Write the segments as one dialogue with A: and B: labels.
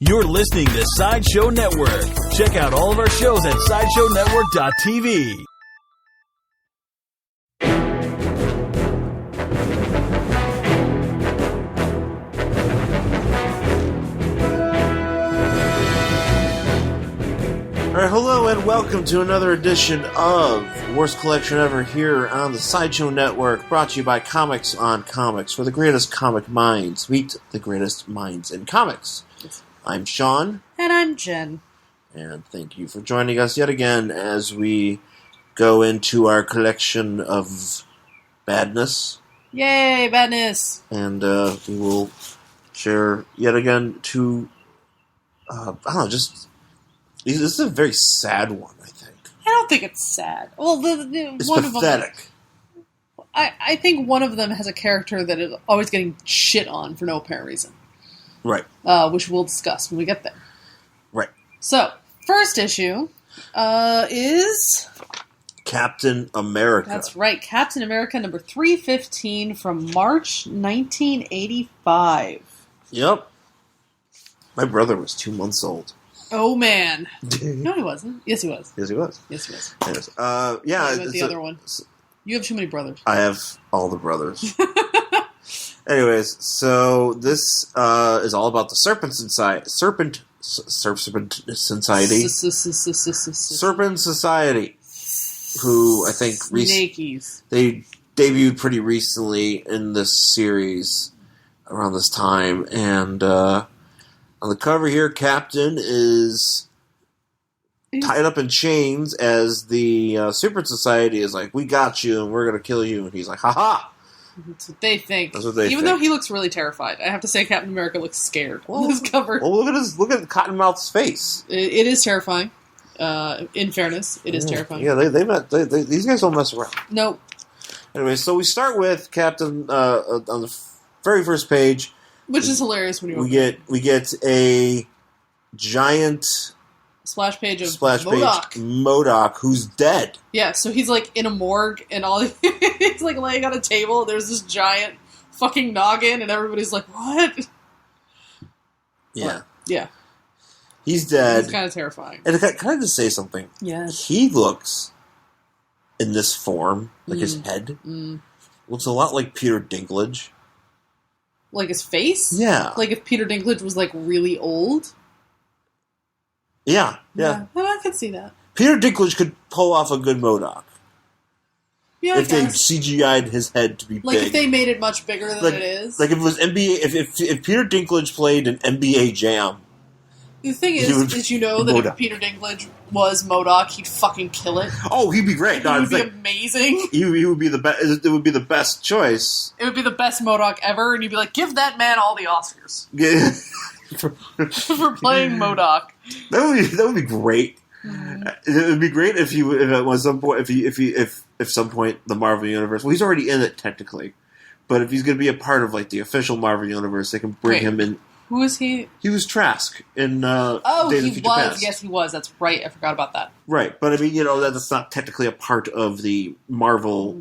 A: You're listening to Sideshow Network. Check out all of our shows at SideshowNetwork.tv.
B: Alright, hello and welcome to another edition of Worst Collection Ever here on the Sideshow Network, brought to you by Comics on Comics, where the greatest comic minds meet the greatest minds in comics. I'm Shawn.
C: And I'm Jen.
B: And thank you for joining us yet again as we go into our collection of badness.
C: Yay, badness!
B: And we will share yet again two, this is a very sad one, I think.
C: I don't think it's sad. Well,
B: It's
C: one
B: pathetic.
C: of them. I think one of them has a character that is always getting shit on for no apparent reason.
B: Right.
C: Which we'll discuss when we get there.
B: Right.
C: So, first issue is
B: Captain America.
C: That's right, Captain America number 315 from March 1985.
B: Yep. My brother was 2 months old.
C: Oh, man. No, he wasn't. Yes, he was.
B: Yes, he was.
C: Yes, he was.
B: Yes. Yeah.
C: What about the other one? You have too many brothers.
B: I have all the brothers. Anyways, so this is all about the Serpent Society. Serpent Society. Serpent Society, who I think they debuted pretty recently in this series around this time, and on the cover here, Captain is tied up in chains as the Serpent Society is like, "We got you, and we're gonna kill you," and he's like, "Ha ha."
C: That's what they think.
B: That's what they
C: Even
B: think.
C: though he looks really terrified. I have to say Captain America looks scared on this cover.
B: Well, look at Cottonmouth's face.
C: It is terrifying. In fairness, it is terrifying.
B: Yeah, these guys don't mess around.
C: Nope.
B: Anyway, so we start with Captain on the very first page.
C: Which is hilarious when you
B: we get a giant
C: splash page of
B: MODOK. MODOK, who's dead.
C: Yeah, so he's like in a morgue and all he's like laying on a table. There's this giant fucking noggin, and everybody's like, "What?"
B: Yeah,
C: yeah.
B: He's dead.
C: It's kind of terrifying.
B: And can I just say something?
C: Yes.
B: He looks in this form, like his head, looks a lot like Peter Dinklage.
C: Like his face?
B: Yeah.
C: Like if Peter Dinklage was like really old?
B: Yeah.
C: Well, I could see that.
B: Peter Dinklage could pull off a good MODOK.
C: Yeah,
B: if they CGI'd his head to be
C: like
B: big.
C: if they made it much bigger than it is.
B: Like if it was NBA, if Peter Dinklage played an NBA Jam.
C: The thing is you know that if Peter Dinklage was MODOK, he'd fucking kill it.
B: Oh, he'd be great.
C: He would be amazing.
B: He would be the best. It would be the best choice.
C: It would be the best MODOK ever, and you'd be like, give that man all the Oscars for playing MODOK.
B: That would be great. It would be great if at some point if some point the Marvel Universe. Well, he's already in it technically, but if he's going to be a part of like the official Marvel Universe, they can bring him in.
C: Who is he?
B: He was Trask in
C: Days
B: of Future Past.
C: Yes, he was. That's right. I forgot about that.
B: Right, but I mean, that's not technically a part of the Marvel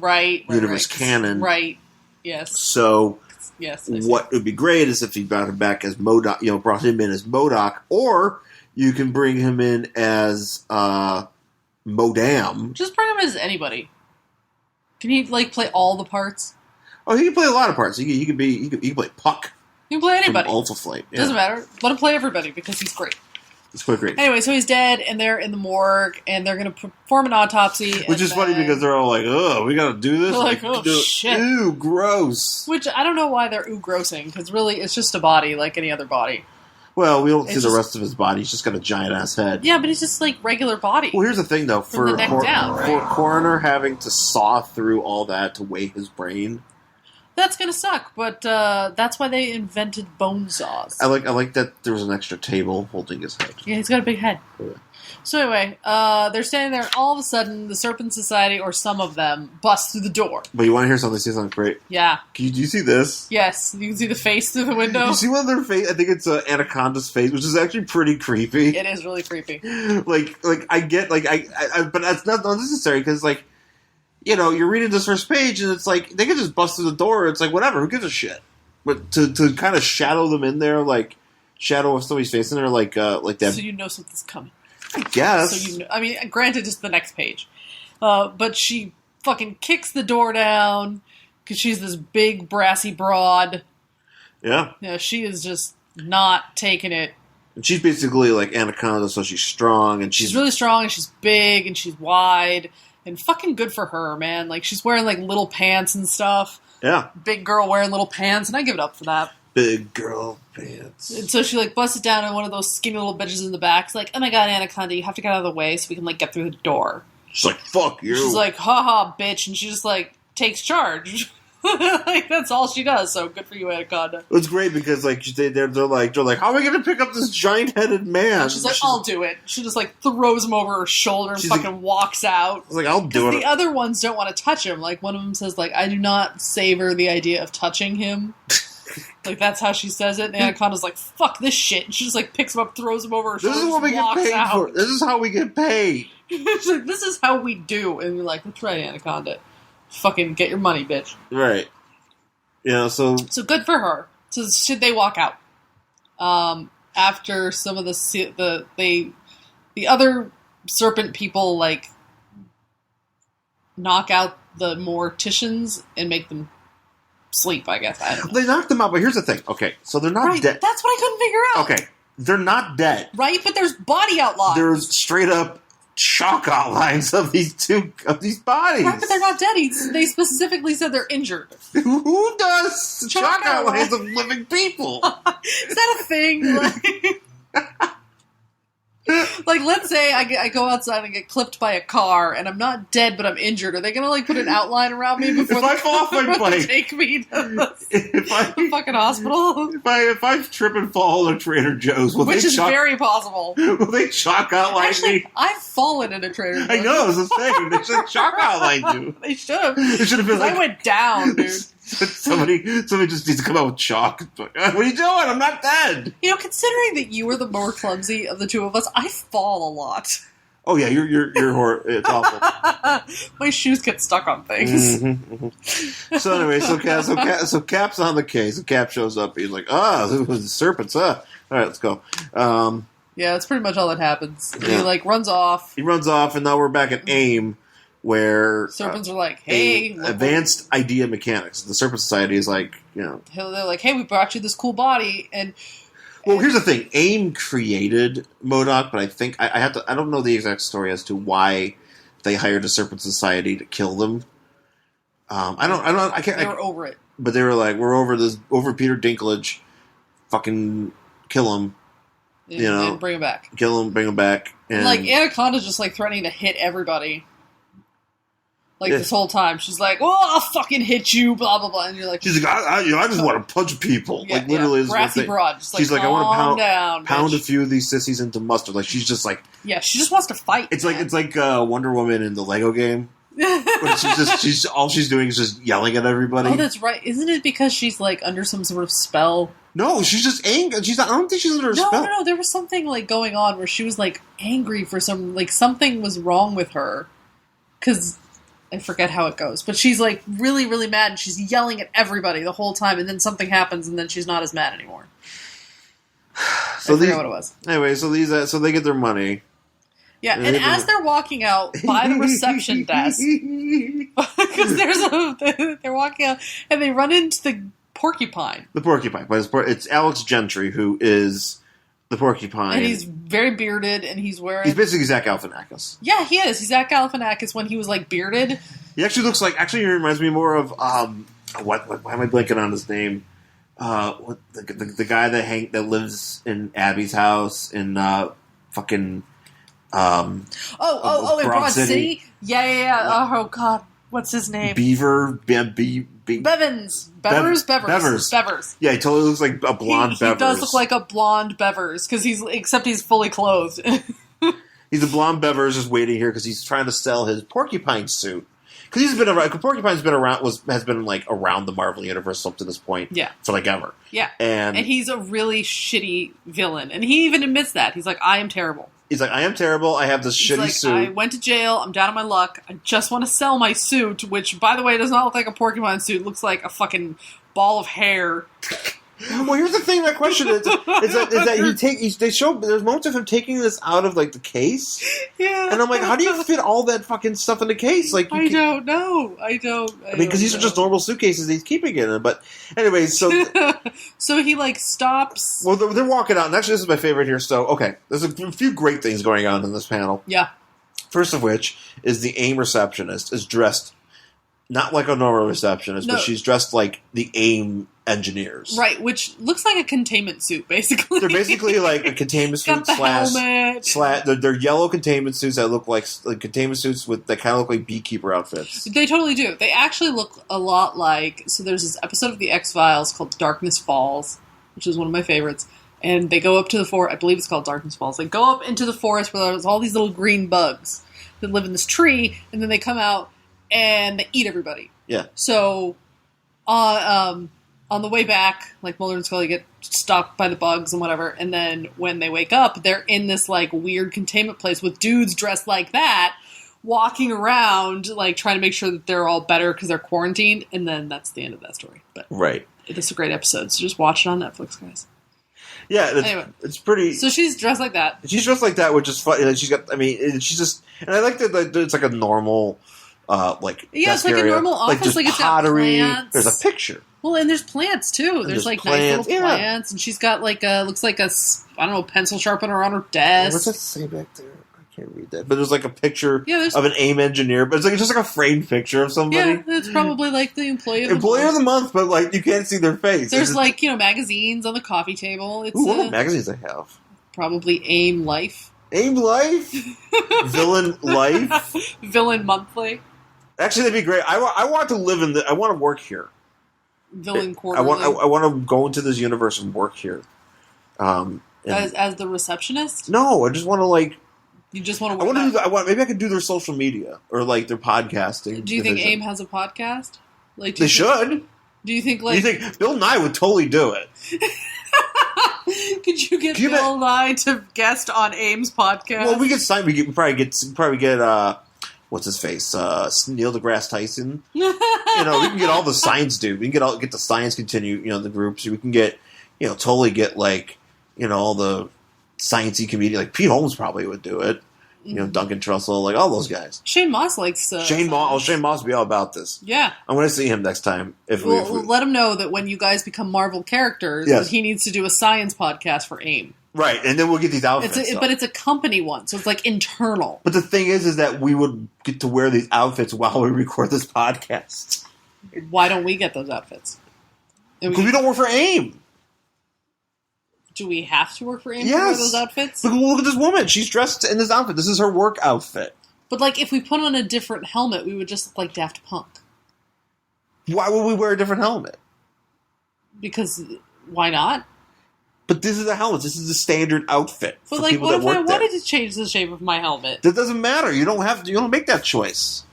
B: Universe canon.
C: Right. Yes.
B: So,
C: yes.
B: What would be great is if he brought him back as MODOK. Brought him in as MODOK, or you can bring him in as Modam.
C: Just bring him as anybody. Can he play all the parts?
B: Oh, he can play a lot of parts. He could play Puck.
C: You can play anybody.
B: From Alpha Flight. Yeah.
C: Doesn't matter. Let him play everybody because he's great.
B: He's quite great.
C: Anyway, so he's dead, and they're in the morgue, and they're going to perform an autopsy.
B: Which is funny because they're all like, "Oh, we got to do this."
C: They're like, "Oh shit,
B: ew, gross."
C: Which I don't know why they're grossing because really it's just a body like any other body.
B: Well, we don't see the rest of his body. He's just got a giant ass head.
C: Yeah, but he's just like regular body.
B: Well, here's the thing though:
C: for
B: coroner having to saw through all that to weigh his brain.
C: That's gonna suck, but that's why they invented bone saws.
B: I like that there was an extra table holding his head.
C: Yeah, he's got a big head. Yeah. So anyway, they're standing there, and all of a sudden, the Serpent Society, or some of them, bust through the door.
B: But you want to hear something? See something great?
C: Yeah.
B: Do you see this?
C: Yes, you can see the face through the window.
B: You see one of their face? I think it's Anaconda's face, which is actually pretty creepy.
C: It is really creepy.
B: I get but that's not necessary because you're reading this first page and it's like they could just bust through the door. It's like whatever, who gives a shit? But to kind of shadow them in there, shadow of somebody's face in there, like that.
C: So you know something's coming.
B: I guess.
C: So you know, I mean, granted, it's the next page. But she fucking kicks the door down because she's this big, brassy broad.
B: Yeah.
C: Yeah, she is just not taking it.
B: And she's basically like Anaconda, so she's strong. And
C: she's really strong, and she's big, and she's wide. And fucking good for her, man. Like, she's wearing, like, little pants and stuff.
B: Yeah.
C: Big girl wearing little pants, and I give it up for that.
B: Big girl pants.
C: And so she, like, busts it down, and one of those skinny little bitches in the back is like, oh my god, Anaconda, you have to get out of the way so we can, like, get through the door.
B: She's like, fuck you.
C: She's like, haha, bitch, and she just, like, takes charge. Like, that's all she does, so good for you, Anaconda.
B: It's great because, like, they're like, how are we going to pick up this giant-headed man?
C: And she's like, I'll do it. She just, like, throws him over her shoulder and fucking like, walks out.
B: I was like, I'll do it.
C: The other ones don't want to touch him. Like, one of them says, like, I do not savor the idea of touching him. Like, that's how she says it. And Anaconda's like, fuck this shit. And she just, like, picks him up, throws him over her shoulder,
B: This is what we get paid
C: out.
B: for. This is how we get paid.
C: She's like, this is how we do. And you're like, that's right, Anaconda. Fucking get your money, bitch.
B: Right. Yeah, so
C: good for her. So should they walk out? After some of the other serpent people, like, knock out the morticians and make them sleep, I guess. I don't know.
B: They knocked them out, but here's the thing. Okay, so they're not dead.
C: That's what I couldn't figure out.
B: Okay, they're not dead.
C: Right, but there's body outlines.
B: There's straight up chalk outlines of these bodies.
C: Right, but they're not dead. They specifically said they're injured.
B: Who does chalk outlines of living people?
C: Is that a thing? Like, let's say I go outside and get clipped by a car, and I'm not dead, but I'm injured. Are they going to, like, put an outline around me before
B: I fall off my bike,
C: take me to the fucking hospital?
B: If I trip and fall at Trader Joe's,
C: which is very possible.
B: Will they chalk outline me?
C: I've fallen in a Trader Joe's.
B: I know, it's the same. They should chalk outline you.
C: They should have.
B: It should have been like,
C: I went down, dude.
B: Somebody just needs to come out with chalk. What are you doing? I'm not dead.
C: You know, considering that you were the more clumsy of the two of us, I fall a lot.
B: Oh yeah, you're it's awful.
C: My shoes get stuck on things.
B: Mm-hmm, mm-hmm. So anyway, so Cap's on the case. And Cap shows up. He's like, the serpents. All right, let's go.
C: Yeah, that's pretty much all that happens.
B: Yeah.
C: He like runs off.
B: He runs off, and now we're back at AIM, where
C: serpents are like, "Hey,
B: advanced idea mechanics." The Serpent Society is like, you know,
C: they're like, "Hey, we brought you this cool body," and
B: well, here's the thing: AIM created MODOK, but I think I don't know the exact story as to why they hired the Serpent Society to kill them. I can't.
C: They were over it,
B: but they were like, "We're over Peter Dinklage. Fucking kill him."
C: And bring him back.
B: Kill him, bring him back. And
C: like, Anaconda's just, like, threatening to hit everybody. Like, this whole time. She's like, oh, I'll fucking hit you, blah, blah, blah. And you're like...
B: She's like, I just want to punch people.
C: Yeah,
B: like, literally.
C: Brassy broad. Just like,
B: she's like, I want
C: to
B: pound a few of these sissies into mustard. Like, she's just like...
C: Yeah, she just wants to fight.
B: It's like Wonder Woman in the Lego game. Where all she's doing is just yelling at everybody.
C: Oh, that's right. Isn't it because she's, like, under some sort of spell?
B: No, she's just angry. I don't think she's under a spell.
C: No. There was something, like, going on where she was, like, angry for something was wrong with her. Because I forget how it goes. But she's, like, really, really mad, and she's yelling at everybody the whole time, and then something happens, and then she's not as mad anymore. I forget what it was.
B: Anyway, so they get their money.
C: Yeah, and as they're walking out by the reception desk, because they're walking out, and they run into the porcupine.
B: The porcupine. But it's Alex Gentry who is the porcupine.
C: And he's very bearded, and he's wearing...
B: He's basically Zach Galifianakis.
C: Yeah, he is. He's Zach Galifianakis when he was, like, bearded.
B: He actually looks like... Actually, he reminds me more of... why am I blanking on his name? The guy that lives in Abby's house in fucking... in
C: Broad City? Yeah. Oh, God. What's his name? Bevins. Bevers.
B: Yeah, he totally looks like a blonde Bevers.
C: He does look like a blonde Bevers, except he's fully clothed.
B: He's a blonde Bevers just waiting here because he's trying to sell his porcupine suit. Because he's been around. Porcupine's been around. Has been like around the Marvel universe up to this point.
C: Yeah.
B: For like ever.
C: Yeah.
B: And
C: he's a really shitty villain, and he even admits that. He's like, I am terrible.
B: He's like, I am terrible. I have this shitty suit.
C: I went to jail. I'm down on my luck. I just want to sell my suit, which, by the way, does not look like a porcupine suit. It looks like a fucking ball of hair.
B: Well, here's the thing. My question is that they show there's moments of him taking this out of like the case.
C: Yeah.
B: And I'm like, how do you fit all that fucking stuff in the case? Like,
C: I don't know. I mean,
B: because these are just normal suitcases he's keeping it in. But anyway, so
C: so he like stops.
B: Well, they're walking out, and actually, this is my favorite here. So, okay, there's a few great things going on in this panel.
C: Yeah.
B: First of which is the AIM receptionist is dressed not like a normal receptionist, but she's dressed like the AIM engineers.
C: Right, which looks like a containment suit, basically.
B: They're basically like a containment suit
C: helmet.
B: They're yellow containment suits that look like containment suits that kind of look like beekeeper outfits.
C: They totally do. They actually look a lot like... So there's this episode of The X-Files called Darkness Falls, which is one of my favorites. And they go up to the forest. I believe it's called Darkness Falls. They go up into the forest where there's all these little green bugs that live in this tree, and then they come out and they eat everybody.
B: Yeah.
C: So, on the way back, like Mulder and Scully get stalked by the bugs and whatever, and then when they wake up, they're in this like weird containment place with dudes dressed like that, walking around, like trying to make sure that they're all better because they're quarantined, and then that's the end of that story. But
B: right,
C: it's a great episode, so just watch it on Netflix, guys.
B: Yeah,
C: anyway,
B: it's pretty.
C: So she's dressed like that.
B: She's dressed like that, which is funny. Like she's got. I mean, she's just. And I like that it's like a normal, like
C: it's like
B: area.
C: a normal office. Like it's
B: pottery.
C: got plants.
B: There's a picture.
C: Well, and there's plants too. There's like
B: plants.
C: nice little plants, and she's got like looks like a pencil sharpener on her desk.
B: What's that say back there? I can't read that. But there's like a picture
C: of
B: an AIM engineer, but it's just like a framed picture of somebody.
C: Yeah, it's probably like the employee of
B: the month, but like you can't see their face.
C: There's like magazines on the coffee table. It's
B: what magazines I have?
C: Probably AIM Life.
B: AIM Life, Villain Life,
C: Villain Monthly.
B: Actually, that'd be great. I want to live in I want to work here.
C: Villain Quarterly.
B: I want to go into this universe and work here.
C: As the receptionist?
B: No, I just want to like.
C: You just want to.
B: Maybe I could do their social media or like their podcasting.
C: Do you think AIM has a podcast? Like
B: they should.
C: Do you think
B: Do you think Bill Nye would totally do it?
C: Could you get Bill Nye to guest on AIM's podcast?
B: Well, we could sign. We probably get. What's his face? Neil deGrasse Tyson. We can get all the science dude. We can get the science continue. The groups. We can get. Totally get like. All the sciencey comedian like Pete Holmes probably would do it. Duncan Trussell, like all those guys.
C: Shane Moss likes
B: Shane Moss would be all about this.
C: Yeah,
B: I'm going to see him next time.
C: We'll let him know that when you guys become Marvel characters, that he needs to do a science podcast for AIM.
B: Right, and then we'll get these outfits.
C: But it's a company one, so it's like internal.
B: But the thing is that we would get to wear these outfits while we record this podcast.
C: Why don't we get those outfits?
B: Because we don't work for AIM.
C: Do we have to work for AIM to wear those outfits?
B: Look at this woman. She's dressed in this outfit. This is her work outfit.
C: But like, if we put on a different helmet, we would just look like Daft Punk.
B: Why would we wear a different helmet?
C: Because why not?
B: But this is a helmet. This is the standard outfit for people that work there.
C: What if I wanted to change the shape of my helmet?
B: That doesn't matter. You don't make that choice.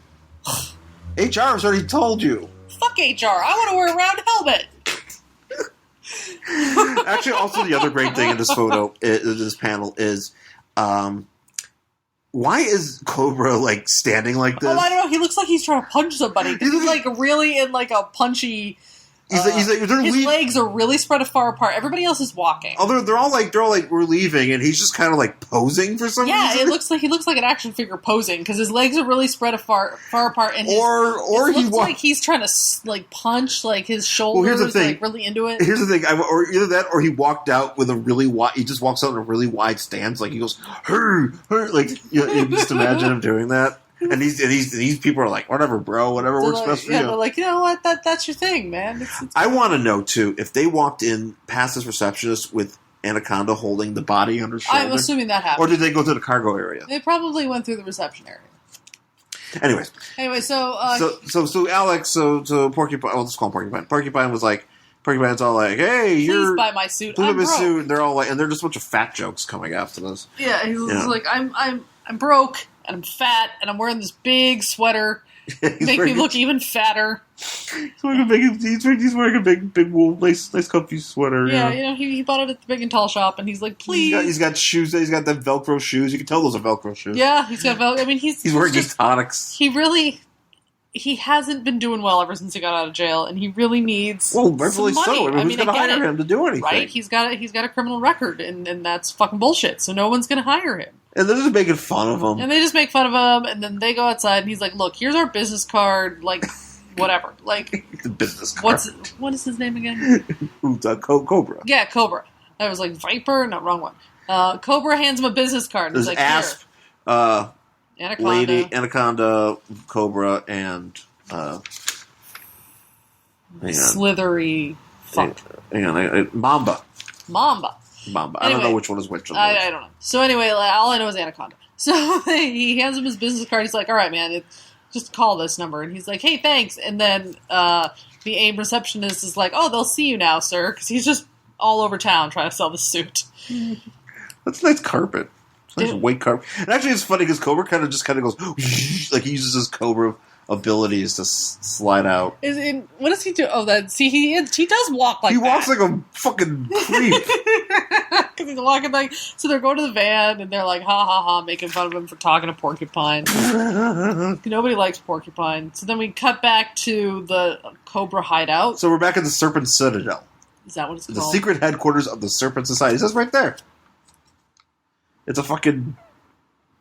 B: HR has already told you.
C: Fuck HR. I want to wear a round helmet.
B: Actually, also the other great thing in this this panel is, why is Cobra like standing like this?
C: Oh, I don't know. He looks like he's trying to punch somebody. He's like really in like a punchy. His legs are really spread far apart. Everybody else is walking.
B: Oh, they're all like we're leaving, and he's just kind of like posing for some reason.
C: Yeah, he looks like an action figure posing because his legs are really spread far apart, and he looks like he's trying to like punch like his shoulders.
B: Well, here's the thing.
C: Like really into it.
B: Here's the thing, or either that, or he walked out with a really wide. He just walks out in a really wide stance, like he goes, "Her," like you just imagine him doing that. And these people are like, whatever, bro, whatever works best for you.
C: They're like, you know what, that's your thing, man. It's
B: I want to know, too, if they walked in past this receptionist with Anaconda holding the body on her shoulder.
C: I'm assuming that happened.
B: Or did they go to the cargo area?
C: They probably went through the reception area. Anyway, so
B: Alex, so Porcupine, let's call him Porcupine. Porcupine's all like, hey,
C: please buy my suit.
B: I'm
C: broke.
B: Suit. And they're all like, and they're just a bunch of fat jokes coming after this.
C: Yeah, he's like, I'm broke. And I'm fat, and I'm wearing this big sweater. Make me look even fatter.
B: He's wearing a big wool, nice comfy sweater.
C: Yeah, he bought it at the Big and Tall shop, and he's like, please.
B: He's got shoes. He's got the Velcro shoes. You can tell those are Velcro shoes.
C: Yeah, he's got Velcro. I mean, he's
B: wearing just tonics.
C: He he hasn't been doing well ever since he got out of jail, and he really needs
B: rightfully
C: some money.
B: so. I mean, who's going to hire him to do anything?
C: Right? He's got a criminal record, and that's fucking bullshit. So no one's going to hire him.
B: And they're just making fun of him.
C: And they just make fun of him, and then they go outside, and he's like, "Look, here's our business card, like whatever, like
B: the business card.
C: What is his name again?
B: Cobra.
C: Yeah, Cobra. I was like Viper, no, wrong one. Cobra hands him a business card. And he's like,
B: Asp,
C: Anaconda.
B: Lady, Anaconda, Cobra, and
C: slithery fuck.
B: Mamba.
C: Anyway,
B: I don't know which one is which.
C: I don't know. So anyway, all I know is Anaconda. So he hands him his business card. He's like, all right, man, just call this number. And he's like, hey, thanks. And then the AIM receptionist is like, oh, they'll see you now, sir. Because he's just all over town trying to sell the suit.
B: That's a nice carpet. It's nice white carpet. And actually, it's funny because Cobra kind of goes, like he uses his Cobra abilities to slide out.
C: What does he do? Oh, he does walk like that.
B: He walks like a fucking creep.
C: Because he's walking like... So they're going to the van, and they're like, ha ha ha, making fun of him for talking to Porcupine. Nobody likes Porcupine. So then we cut back to the Cobra hideout.
B: So we're back at the Serpent Citadel.
C: Is that what it's called?
B: The secret headquarters of the Serpent Society. It says right there. It's a fucking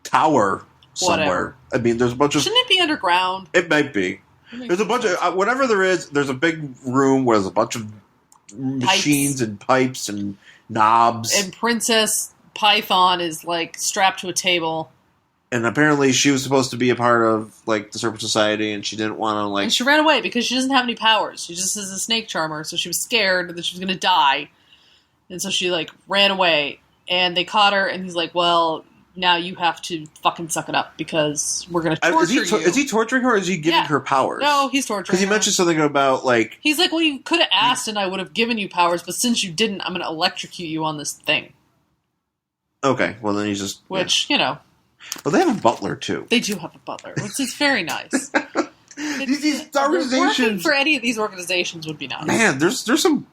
B: tower somewhere.
C: Whatever.
B: I mean, there's a bunch of...
C: Shouldn't it be underground?
B: It might be. There's a bunch of... whatever there is, there's a big room where there's a bunch of machines and pipes and knobs.
C: And Princess Python is, like, strapped to a table.
B: And apparently she was supposed to be a part of, like, the Serpent Society, and she didn't want to, like...
C: And she ran away because she doesn't have any powers. She just is a snake charmer, so she was scared that she was going to die. And so she, like, ran away. And they caught her, and he's like, well, now you have to fucking suck it up because we're going to torture you.
B: Is he torturing her, or is he giving her powers?
C: No, he's torturing her.
B: Because he mentioned something about, like...
C: He's like, well, you could have asked, and I would have given you powers, but since you didn't, I'm going to electrocute you on this thing.
B: Okay, well, then he's just...
C: Which, you know...
B: But they have a butler, too.
C: They do have a butler, which is very nice.
B: These organizations...
C: Working for any of these organizations would be nice.
B: Man, there's some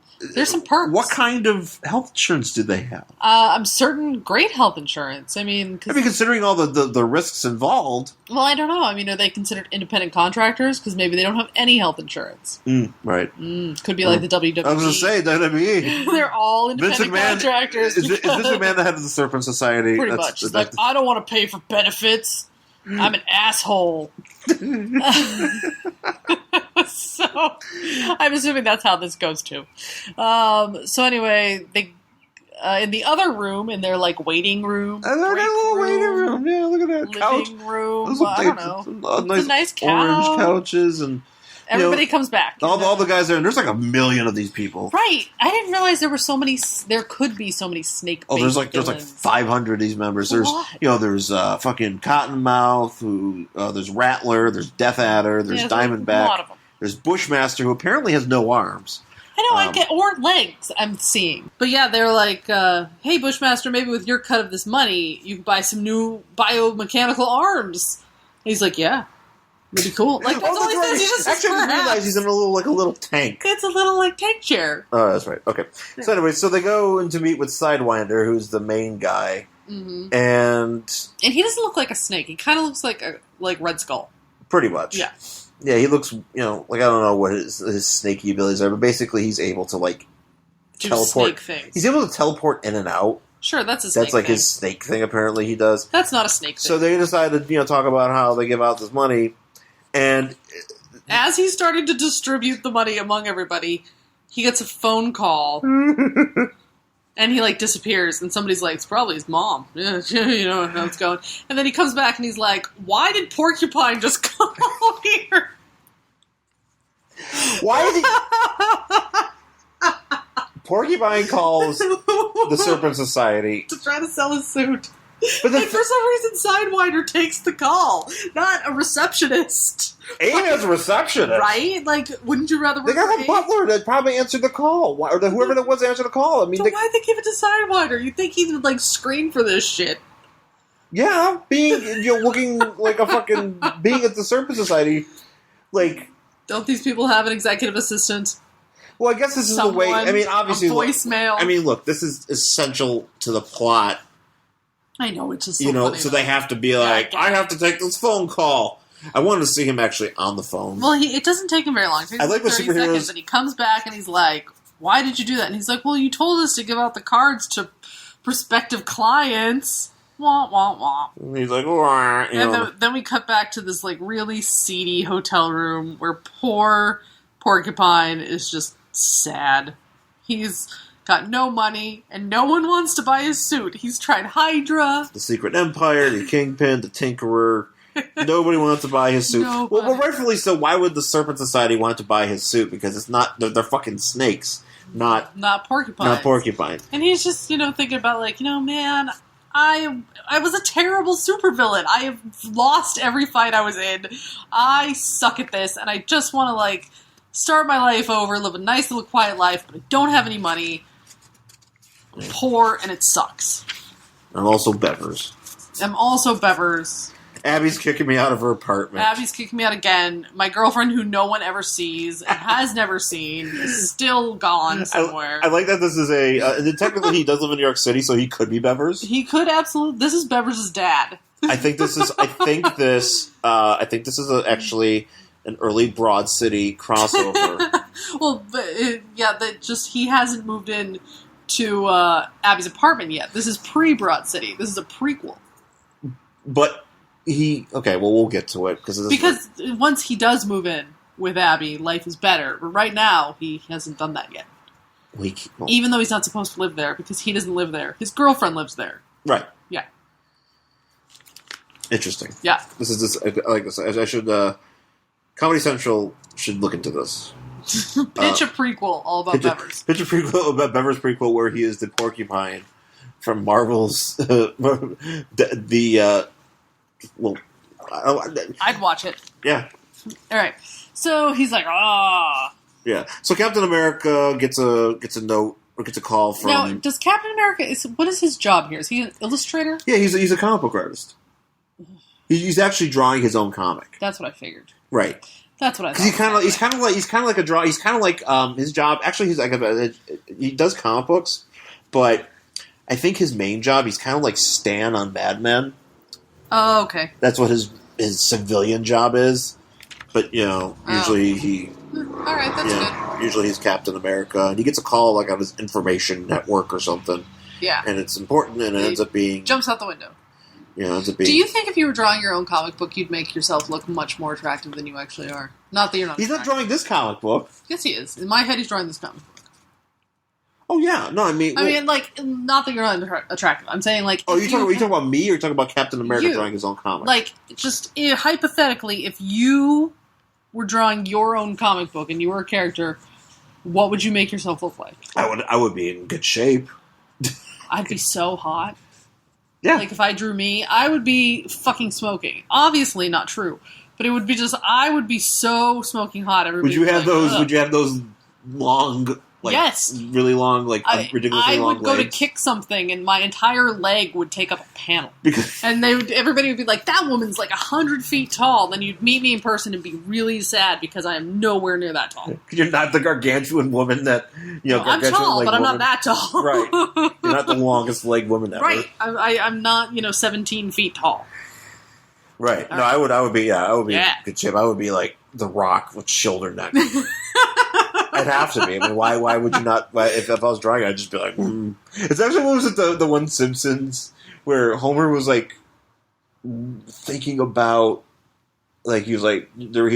C: perks.
B: What kind of health insurance do they have?
C: I'm certain great health insurance. I mean,
B: considering all the risks involved.
C: Well, I don't know. I mean, are they considered independent contractors? Because maybe they don't have any health insurance.
B: Right.
C: Could be like the WWE.
B: I was going to say, WWE.
C: They're all independent contractors.
B: Is Vince McMahon the head of the Serpent Society?
C: Pretty much. He's like, I don't want to pay for benefits. I'm an asshole. So, I'm assuming that's how this goes too. So anyway, they in the other room, in their like waiting room,
B: little waiting room. Yeah, look at that couch.
C: Living room.
B: Those
C: I don't know.
B: Nice,
C: a nice couch.
B: Orange couches and.
C: Everybody comes back.
B: All the guys there, and there's like a million of these people.
C: Right. I didn't realize there were so many. There could be so many snake.
B: Oh, there's like 500 of these members. There's there's fucking Cottonmouth. There's Rattler. There's Death Adder. There's Diamondback. A lot of them. There's Bushmaster, who apparently has no arms.
C: I know. I get or legs. I'm seeing. But yeah, they're like, hey, Bushmaster, maybe with your cut of this money, you can buy some new biomechanical arms. And he's like, yeah. It'd be cool. Like, that's all he says. He just says,
B: actually, I didn't realize he's in a little tank.
C: It's a little, like, tank chair.
B: Oh, that's right. Okay. So anyway, they go in to meet with Sidewinder, who's the main guy.
C: Mm-hmm.
B: And
C: he doesn't look like a snake. He kind of looks like Red Skull.
B: Pretty much.
C: Yeah.
B: Yeah, he looks, like, I don't know what his snaky abilities are, but basically he's able to, like, teleport.
C: Snake things.
B: He's able to teleport in and out.
C: Sure, that's a snake
B: That's like
C: thing.
B: his snake thing, apparently he does.
C: That's not a snake thing.
B: So they decided to, talk about how they give out this money. And
C: as he's starting to distribute the money among everybody, he gets a phone call. And he, like, disappears. And somebody's like, it's probably his mom. Yeah, you know how it's going. And then he comes back and he's like, why did Porcupine just come here?
B: Why did he... Porcupine calls the Serpent Society
C: to try to sell his suit.
B: But
C: and for some reason, Sidewinder takes the call, not a receptionist.
B: AIM is a receptionist.
C: Right? Like, wouldn't you rather work
B: They got a
C: AIM?
B: butler that probably answered the call. Or whoever that was answered the call. I mean,
C: why'd they give it to Sidewinder? You'd think he would, like, screen for this shit.
B: Yeah, looking like a fucking... being at the Serpent Society, like...
C: Don't these people have an executive assistant?
B: Well, I guess this is the way... I mean, obviously...
C: A voicemail.
B: Look, this is essential to the plot.
C: I know, it's just so funny,
B: so they have to be like, I have to take this phone call. I wanted to see him actually on the phone.
C: Well, it doesn't take him very long. It takes
B: I like
C: 30
B: the superheroes.
C: seconds, and he comes back and he's like, "Why did you do that?" And he's like, "Well, you told us to give out the cards to prospective clients." Wah, wah, wah.
B: And he's like, "Wah," you know.
C: And then we cut back to this like really seedy hotel room where poor Porcupine is just sad. He's got no money, and no one wants to buy his suit. He's tried Hydra.
B: The Secret Empire, the Kingpin, the Tinkerer. Nobody wants to buy his suit.
C: Nobody.
B: Well, rightfully so. Why would the Serpent Society want to buy his suit? Because it's not... They're fucking snakes, not
C: Porcupine.
B: Not Porcupine.
C: And he's just, thinking about like, man, I was a terrible supervillain. I have lost every fight I was in. I suck at this, and I just want to like start my life over, live a nice little quiet life, but I don't have any money. I'm poor, and it sucks.
B: I'm also Bevers. Abby's kicking me out of her apartment.
C: Abby's kicking me out again. My girlfriend, who no one ever sees and has never seen, is still gone somewhere.
B: I like that this is technically he does live in New York City, so he could be Bevers.
C: He could absolutely. This is Bevers' dad.
B: I think this is actually an early Broad City crossover.
C: Well, but he hasn't moved in to Abby's apartment yet. This is pre-Broad City. This is a prequel.
B: But we'll get to it because
C: once he does move in with Abby, life is better. But right now, he hasn't done that yet. Even though he's not supposed to live there because he doesn't live there. His girlfriend lives there.
B: Right.
C: Yeah.
B: Interesting.
C: Yeah.
B: I like this. I should. Comedy Central should look into this.
C: Pitch a prequel all about Bevers.
B: Pitch a prequel about Bevers' prequel where he is the Porcupine from Marvel's
C: I'd watch it.
B: Yeah.
C: All right. So he's like,
B: Yeah. So Captain America gets a note or gets a call from.
C: Now, does Captain America what is his job here? Is he an illustrator?
B: Yeah, he's a comic book artist. He's actually drawing his own comic.
C: That's what I figured.
B: Right.
C: That's what I thought.
B: He's kind of like a draw. He's kind of like his job. Actually, he's like he does comic books, but I think his main job he's kind of like Stan on Mad Men.
C: Oh, okay.
B: That's what his civilian job is. But usually he.
C: All right, that's good.
B: Usually he's Captain America, and he gets a call like on his information network or something.
C: Yeah.
B: And it's important, and it ends up being
C: jumps out the window.
B: Ends up being.
C: Do you think if you were drawing your own comic book, you'd make yourself look much more attractive than you actually are? Not that you're not.
B: He's not drawing this comic book.
C: Yes, he is. In my head, he's drawing this comic book.
B: Oh yeah, no, I mean,
C: like, not that you're not attractive. I'm saying, like,
B: oh, you talking about me, or you talking about Captain America drawing his own comic?
C: Like, just hypothetically, if you were drawing your own comic book and you were a character, what would you make yourself look like?
B: I would be in good shape.
C: I'd be so hot.
B: Yeah.
C: Like, if I drew me, I would be fucking smoking. Obviously not true. But it would be I would be so smoking hot. Everybody
B: would you have those?
C: Ugh.
B: Would you have those long,
C: yes,
B: really long, ridiculously long legs? I would
C: go to kick something, and my entire leg would take up a panel. And everybody would be like, "That woman's like 100 feet tall." Then you'd meet me in person and be really sad because I am nowhere near that tall.
B: You're not the gargantuan woman that
C: I'm tall, but I'm not that tall.
B: Right. You're not the longest leg woman ever.
C: Right. I'm not 17 feet tall.
B: Right. No, I would be in good shape. I would be like The Rock with shoulder neck. I'd have to be. I mean, why would you not? If I was drawing, I'd just be like, It's actually, what was it, the one Simpsons where Homer was like thinking about, like he was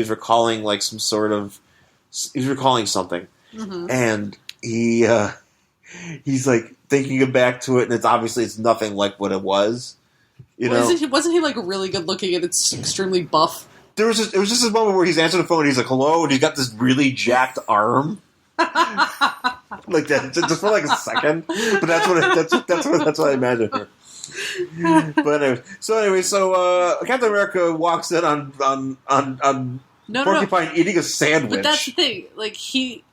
B: recalling like some sort of, he was recalling something, and he's like thinking back to it, and it's nothing like what it was.
C: Wasn't he like really good looking and it's extremely buff?
B: It was just this moment where he's answering the phone and he's like, hello, and he's got this really jacked arm. Like that, just for like a second. But that's what I imagine her. But anyway, so Captain America walks in on Porcupine eating a sandwich.
C: But that's the thing. Like,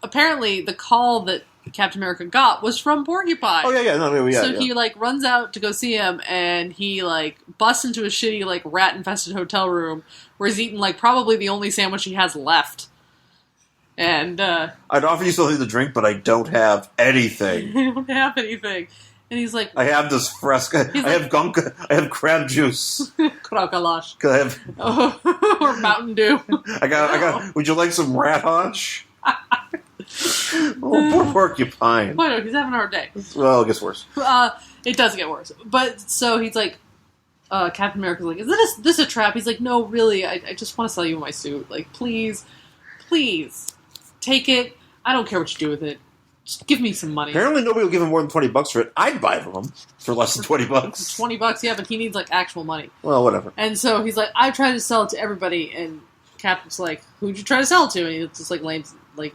C: apparently the call that Captain America got was from Porcupine.
B: Oh yeah.
C: He like runs out to go see him, and he like busts into a shitty like rat infested hotel room where he's eating like probably the only sandwich he has left. And
B: I'd offer you something to drink, but I don't have anything.
C: I don't have anything. And he's like,
B: I have this fresca. I have crab juice.
C: Frau Kalash.
B: Could I have?
C: Or Mountain Dew.
B: I got. Would you like some rat haunch? Oh, poor porcupine.
C: Why no? He's having a hard day.
B: Well, it gets worse.
C: It does get worse. But so he's like, Captain America's like, is this a trap? He's like, no, really. I just want to sell you my suit. Like, please, take it. I don't care what you do with it. Just give me some money.
B: Apparently, nobody will give him more than $20 for it. I'd buy from him for less than $20.
C: $20, yeah, but he needs like actual money.
B: Well, whatever.
C: And so he's like, I tried to sell it to everybody, and Captain's like, who'd you try to sell it to? And he just like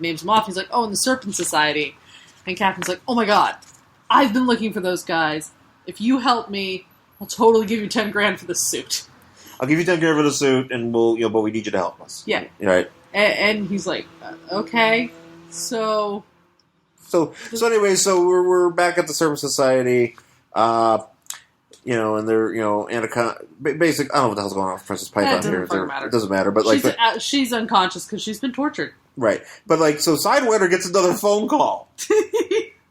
C: names him off. He's like, oh, in the Serpent Society. And Captain's like, oh my god, I've been looking for those guys. If you help me, I'll totally give you $10,000 for the suit.
B: I'll give you $10,000 for the suit, and but we need you to help us.
C: Yeah.
B: Right.
C: And he's like, okay, so
B: anyway, we're back at the Serpent Society, and they're Anaconda. Basic. I don't know what the hell's going on with Princess Python here. It doesn't matter. But
C: she's unconscious because she's been tortured.
B: Right. But Sidewinder gets another phone call.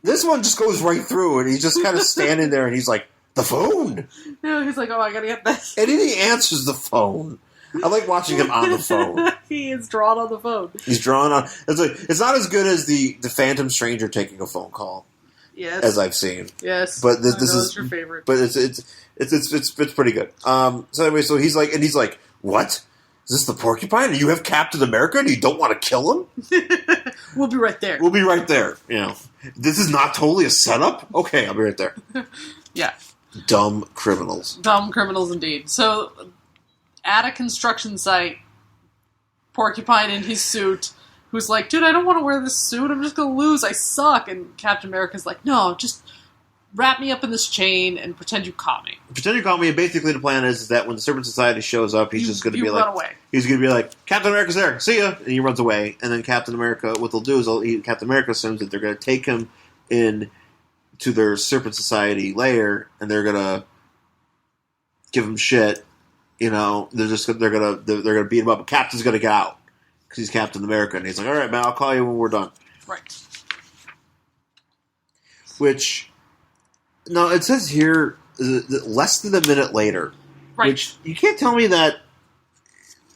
B: This one just goes right through, and he's just kind of standing there, and he's like, the phone.
C: Yeah, he's like, oh, I gotta get this.
B: And then he answers the phone. I like watching him on the phone.
C: He is drawn on the phone.
B: He's drawn on. It's not as good as the Phantom Stranger taking a phone call.
C: Yes,
B: as I've seen.
C: Yes,
B: but this is
C: your favorite.
B: But it's pretty good. So anyway, he's like, what? Is this the Porcupine? And you have Captain America, and you don't want to kill him?
C: We'll be right there.
B: We'll be right there. This is not totally a setup. Okay, I'll be right there.
C: Yeah.
B: Dumb criminals.
C: Dumb criminals indeed. So, at a construction site, Porcupine in his suit, who's like, dude, I don't want to wear this suit. I'm just going to lose. I suck. And Captain America's like, no, just wrap me up in this chain and pretend you caught me.
B: Pretend you caught me. And basically the plan is that when the Serpent Society shows up, he's just going to be like,
C: run away.
B: He's going to be like, Captain America's there. See ya. And he runs away. And then Captain America, what they'll do is Captain America assumes that they're going to take him in to their Serpent Society lair, and they're gonna give him shit. They're gonna beat him up. But Captain's gonna get out because he's Captain America, and he's like, "All right, man, I'll call you when we're done."
C: Right.
B: Which, no, it says here less than a minute later.
C: Right.
B: Which you can't tell me that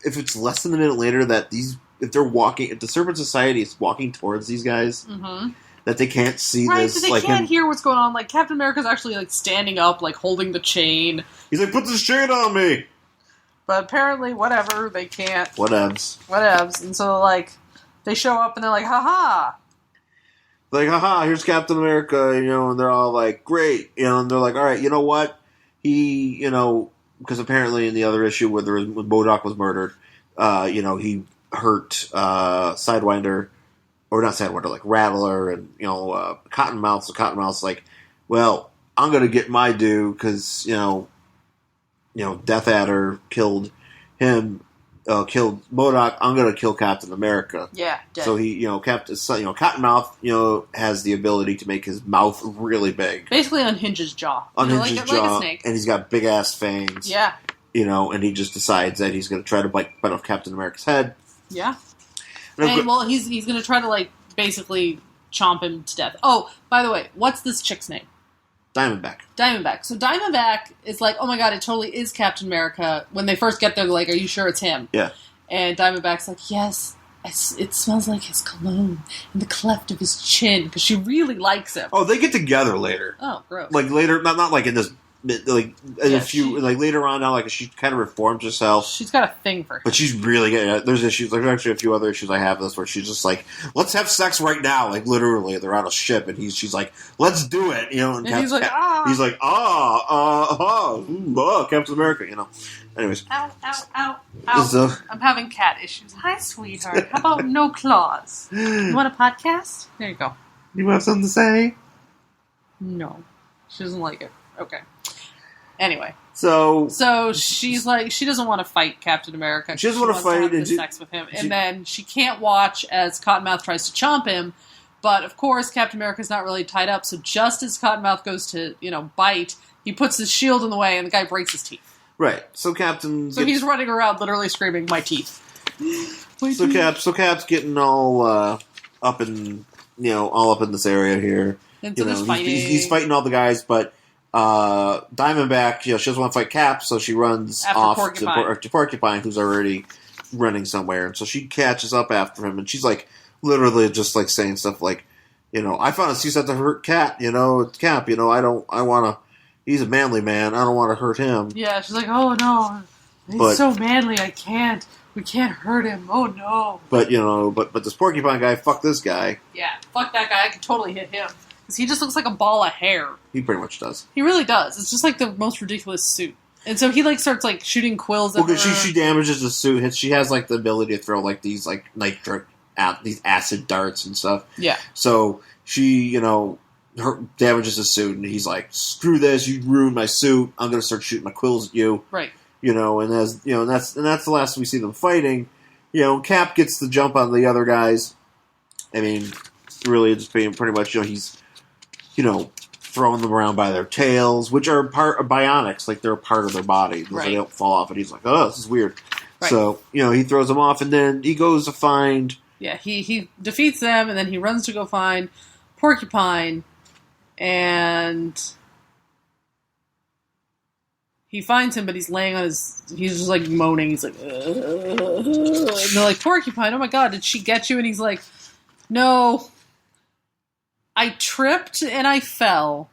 B: if it's less than a minute later that if the Serpent Society is walking towards these guys. Mm-hmm. That they can't see this.
C: Right, they can't hear what's going on. Like, Captain America's actually, standing up, holding the chain.
B: He's like, put this chain on me!
C: But apparently, whatever, they can't.
B: Whatevs.
C: And so, they show up and they're like, haha!
B: Like, haha, here's Captain America, and they're all like, great. And they're like, all right, you know what? He, because apparently in the other issue when MODOK was murdered, he hurt Sidewinder. Or not Sidewinder, like Rattler and, Cottonmouth. So Cottonmouth's like, well, I'm going to get my due because, Death Adder killed him, killed MODOK. I'm going to kill Captain America.
C: Yeah, dead.
B: So he, Cottonmouth, has the ability to make his mouth really big.
C: Basically unhinge his jaw.
B: Unhinge his jaw.
C: Like a snake.
B: And he's got big ass fangs.
C: Yeah.
B: And he just decides that he's going to try to bite off Captain America's head.
C: Yeah. And, he's going to try to, basically chomp him to death. Oh, by the way, what's this chick's name?
B: Diamondback.
C: So Diamondback is like, oh my god, it totally is Captain America. When they first get there, they're like, are you sure it's him?
B: Yeah.
C: And Diamondback's like, yes, it smells like his cologne in the cleft of his chin, because she really likes him.
B: Oh, they get together later.
C: Oh, gross.
B: Later, not in this... later on now, she kind of reforms herself.
C: She's got a thing for him.
B: But she's really good. There's issues. There's actually a few other issues I have with this where she's just like, let's have sex right now. Literally, they're on a ship, and she's like, let's do it. And
C: he's like, ah.
B: He's like, Captain America. Anyways.
C: Ow. So, I'm having cat issues. Hi, sweetheart. How about no claws? You want a podcast? There you go.
B: You have something to say?
C: No. She doesn't like it. Okay. Anyway.
B: So
C: she's like, she doesn't want to fight Captain America.
B: She doesn't want to fight.
C: And sex with him. And then she can't watch as Cottonmouth tries to chomp him. But, of course, Captain America's not really tied up. So just as Cottonmouth goes to, bite, he puts his shield in the way and the guy breaks his teeth.
B: Right. So
C: he's running around literally screaming, my teeth.
B: Cap's getting all up in, all up in this area here.
C: And so there's fighting.
B: He's fighting all the guys, but Diamondback, she doesn't want to fight Cap, so she runs off to Porcupine, who's already running somewhere. And so she catches up after him, and she's like, literally just like saying stuff like, I found a CSAT to hurt Cap, it's Cap, I want to, he's a manly man, I don't want to hurt him.
C: Yeah, she's like, oh no, he's so manly, we can't hurt him, oh no.
B: But this Porcupine guy, fuck this guy.
C: Yeah, fuck that guy, I can totally hit him. Because he just looks like a ball of hair.
B: He pretty much does.
C: He really does. It's just like the most ridiculous suit. And so he starts shooting quills at her.
B: She damages the suit. She has the ability to throw these nitric these acid darts and stuff.
C: Yeah.
B: So she damages the suit, and he's like, "Screw this! You ruined my suit. I'm going to start shooting my quills at you."
C: Right.
B: And that's the last we see them fighting. Cap gets the jump on the other guys. I mean, really, just being pretty much he's throwing them around by their tails, which are part of bionics, they're a part of their body. Right. They don't fall off, and he's like, oh, this is weird. Right. So, he throws them off, and then he goes to find...
C: Yeah, he defeats them, and then he runs to go find Porcupine, and he finds him, but he's laying on he's just moaning, he's like, ugh. And they're like, Porcupine, oh my god, did she get you? And he's like, no, I tripped and I fell,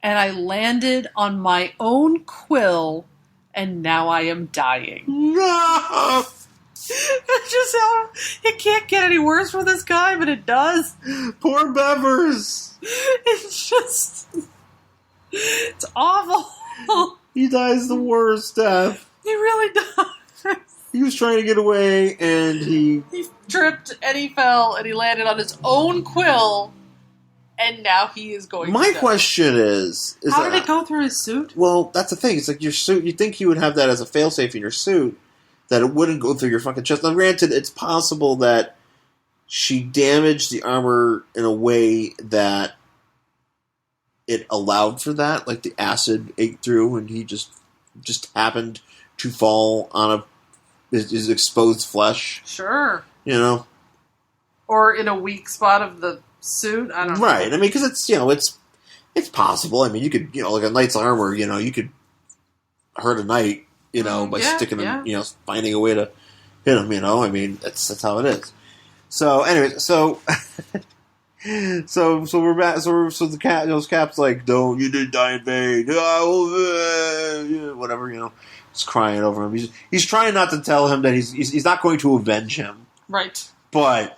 C: and I landed on my own quill, and now I am dying.
B: No!
C: It's just how it can't get any worse for this guy, but it does.
B: Poor Bevers.
C: It's awful.
B: He dies the worst death.
C: He really does.
B: He was trying to get away, and he
C: tripped, and he fell, and he landed on his own quill, and now he is going to die.
B: My question is
C: how did it go through his suit?
B: Well, that's the thing. It's your suit. You'd think you would have that as a failsafe in your suit, that it wouldn't go through your fucking chest. Now, granted, it's possible that she damaged the armor in a way that it allowed for that, the acid ate through, and he just happened to fall on his exposed flesh.
C: Sure.
B: Or
C: in a weak spot of the suit. I don't know.
B: Right. I mean, because it's possible. I mean, you could a knight's armor. You could hurt a knight. By sticking him. Finding a way to hit him. I mean, that's how it is. So anyway, so we're back. So those Cap's like, "Don't, you didn't die in vain." Whatever. He's crying over him. He's trying not to tell him that he's not going to avenge him.
C: Right.
B: But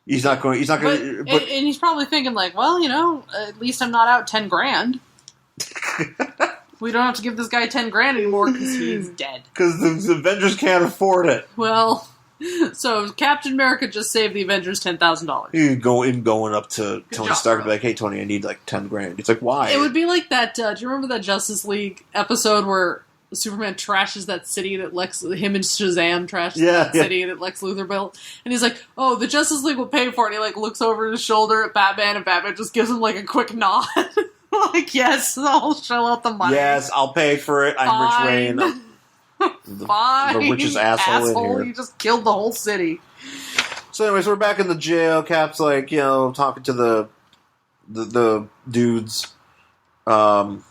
B: he's not going. He's not going.
C: And he's probably thinking at least I'm not out $10,000. We don't have to give this guy $10,000 anymore because he's dead. Because
B: the Avengers can't afford it.
C: Well, so Captain America just saved the Avengers $10,000.
B: You going up to Tony Stark and be like, "Hey, Tony, I need $10,000." He's like, "Why?"
C: It would be like that. Do you remember that Justice League episode where Superman trashes that city that him and Shazam trashes that city that Lex Luthor built? And he's like, "Oh, the Justice League will pay for it." And he looks over his shoulder at Batman, and Batman just gives him a quick nod. Yes, I'll shell out the money.
B: Yes, I'll pay for it. I'm Rich Wayne. The richest asshole in here.
C: You just killed the whole city.
B: So anyways, we're back in the jail. Cap's talking to the dudes, the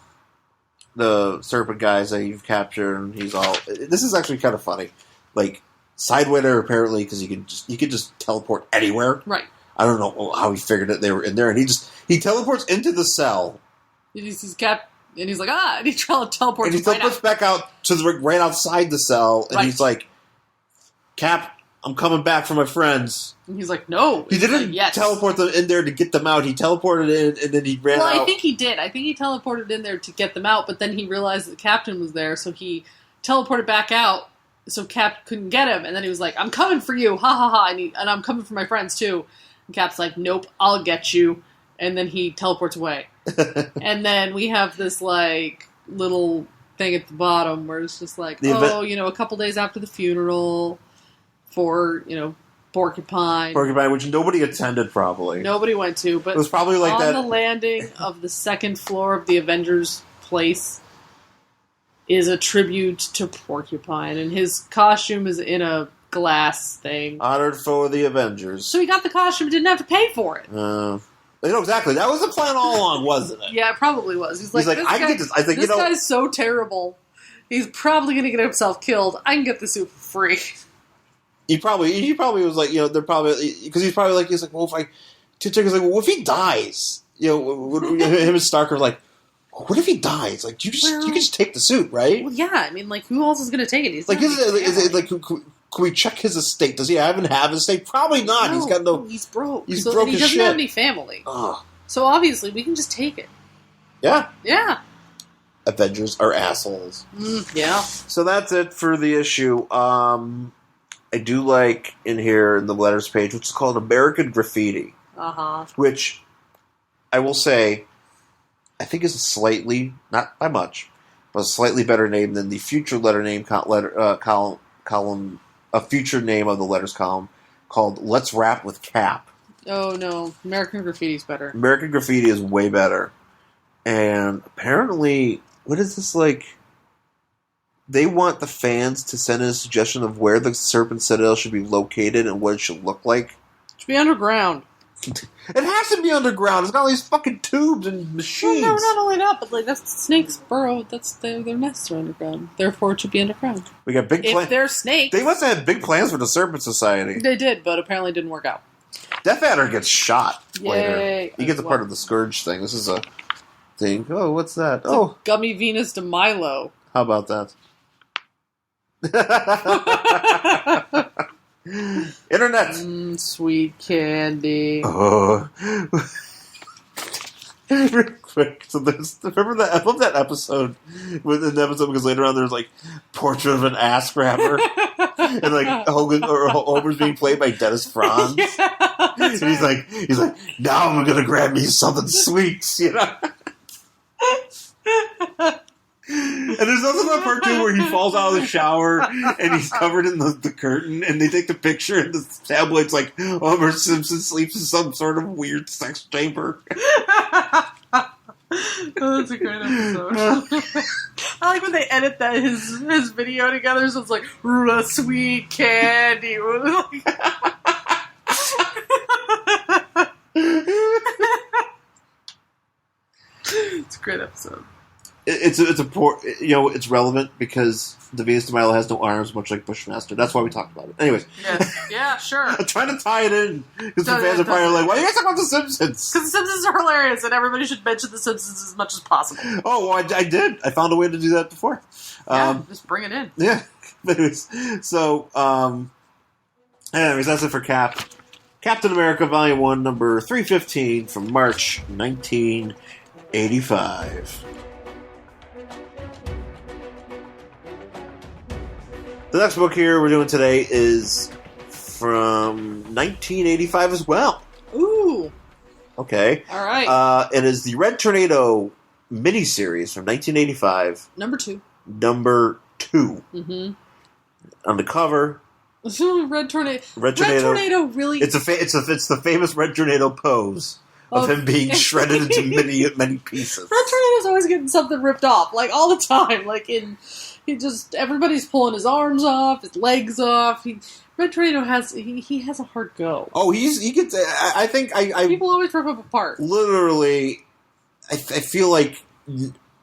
B: serpent guys that you've captured, and he's all... This is actually kind of funny. Sidewinder, apparently, because he could just teleport anywhere.
C: Right.
B: I don't know how he figured it. They were in there, and he teleports into the cell.
C: And he's Cap, and he's like, and he teleports.
B: And he teleports back out to right outside the cell, and he's like, "Cap, I'm coming back for my friends."
C: And he's like, "No."
B: He didn't teleport them in there to get them out. He teleported in, and then he ran out.
C: Well, I think he did. I think he teleported in there to get them out, but then he realized that the Captain was there, so he teleported back out, so Cap couldn't get him. And then he was like, "I'm coming for you, ha ha ha," and I'm coming for my friends too. And Cap's like, "Nope, I'll get you." And then he teleports away. And then we have this, little thing at the bottom where it's just a couple days after the funeral for, Porcupine.
B: Porcupine, which nobody attended, probably.
C: Nobody went to, but
B: it was probably
C: on the landing of the second floor of the Avengers place is a tribute to Porcupine, and his costume is in a glass thing.
B: Honored for the Avengers.
C: So he got the costume and didn't have to pay for it.
B: know, exactly. That was the plan all along, wasn't it?
C: Yeah, it probably was. He's like,
B: I can get this. I think,
C: this guy's so terrible. He's probably going to get himself killed. I can get the suit for free.
B: He probably was like, they're probably, because he's like, well, if he dies, him and Stark are like, what if he dies? Like, you can just take the suit, right?
C: Well, yeah. I mean, like, who else is going to take it? He's
B: like, is it like, can we check his estate? Does he have an estate? Probably not.
C: No,
B: He's got no.
C: He's broke.
B: He's broke.
C: He doesn't have any family. So obviously, we can just take it.
B: Yeah.
C: Yeah.
B: Avengers are assholes.
C: Yeah.
B: So that's it for the issue. I do like in here in the letters page, which is called American Graffiti. Which I will say, I think is a slightly, not by much, but a slightly better name than the future letter name column, a future name of the letters column called Let's Rap with Cap.
C: Oh no, American Graffiti is better.
B: American Graffiti is way better. And apparently, what is this like? They want the fans to send in a suggestion of where the Serpent Citadel should be located and what it should look like.
C: It should be underground.
B: It has to be underground. It's got all these fucking tubes and machines.
C: Well, no, not only that, but like that's snakes burrow. That's their nests are underground. Therefore, it should be underground.
B: We got big plans.
C: If they're snakes,
B: they must have had big plans for the Serpent Society.
C: They did, but apparently didn't work out.
B: Death Adder gets shot later.
C: Yay.
B: He gets a part of the Scourge thing. This is a thing. Oh, what's that?
C: It's a Gummy Venus de Milo.
B: How about that? Internet.
C: Sweet candy.
B: Oh. Real quick. So remember that? I love that episode. With an episode because later on there's like portrait of an ass grabber, and like Homer's being played by Dennis Franz.
C: Yeah,
B: and he's like, now I'm gonna grab me something sweet, And there's also that part too where he falls out of the shower and he's covered in the curtain, and they take the picture, and the tabloid's like Homer Simpson sleeps in some sort of weird sex chamber.
C: Oh, that's a great episode. I like when they edit that his video together, so it's like sweet candy. It's a great episode.
B: It's it's relevant because the Venus de Milo has no arms, much like Bushmaster. That's why we talked about it. Anyways,
C: yes, yeah, sure.
B: I'm trying to tie it in because the fans are probably like, "Why are you guys talking about the Simpsons?"
C: Because the Simpsons are hilarious, and everybody should mention the Simpsons as much as possible.
B: Oh, well, I did. I found a way to do that before.
C: Just bring it in.
B: Yeah. Anyways, so that's it for Cap. Captain America Volume 1, number 315 from March 1985. The next book here we're doing today is from 1985 as well.
C: Ooh.
B: Okay.
C: All right.
B: It is the Red Tornado miniseries from 1985.
C: Number 2.
B: Mm-hmm. On the cover,
C: Red Tornado. Red Tornado really.
B: It's the famous Red Tornado pose of him being shredded into many pieces.
C: Red Tornado's always getting something ripped off, like all the time. Like everybody's pulling his arms off, his legs off. Red Tornado has a hard go.
B: Oh, he gets. I think
C: people always rip him apart.
B: Literally, I feel like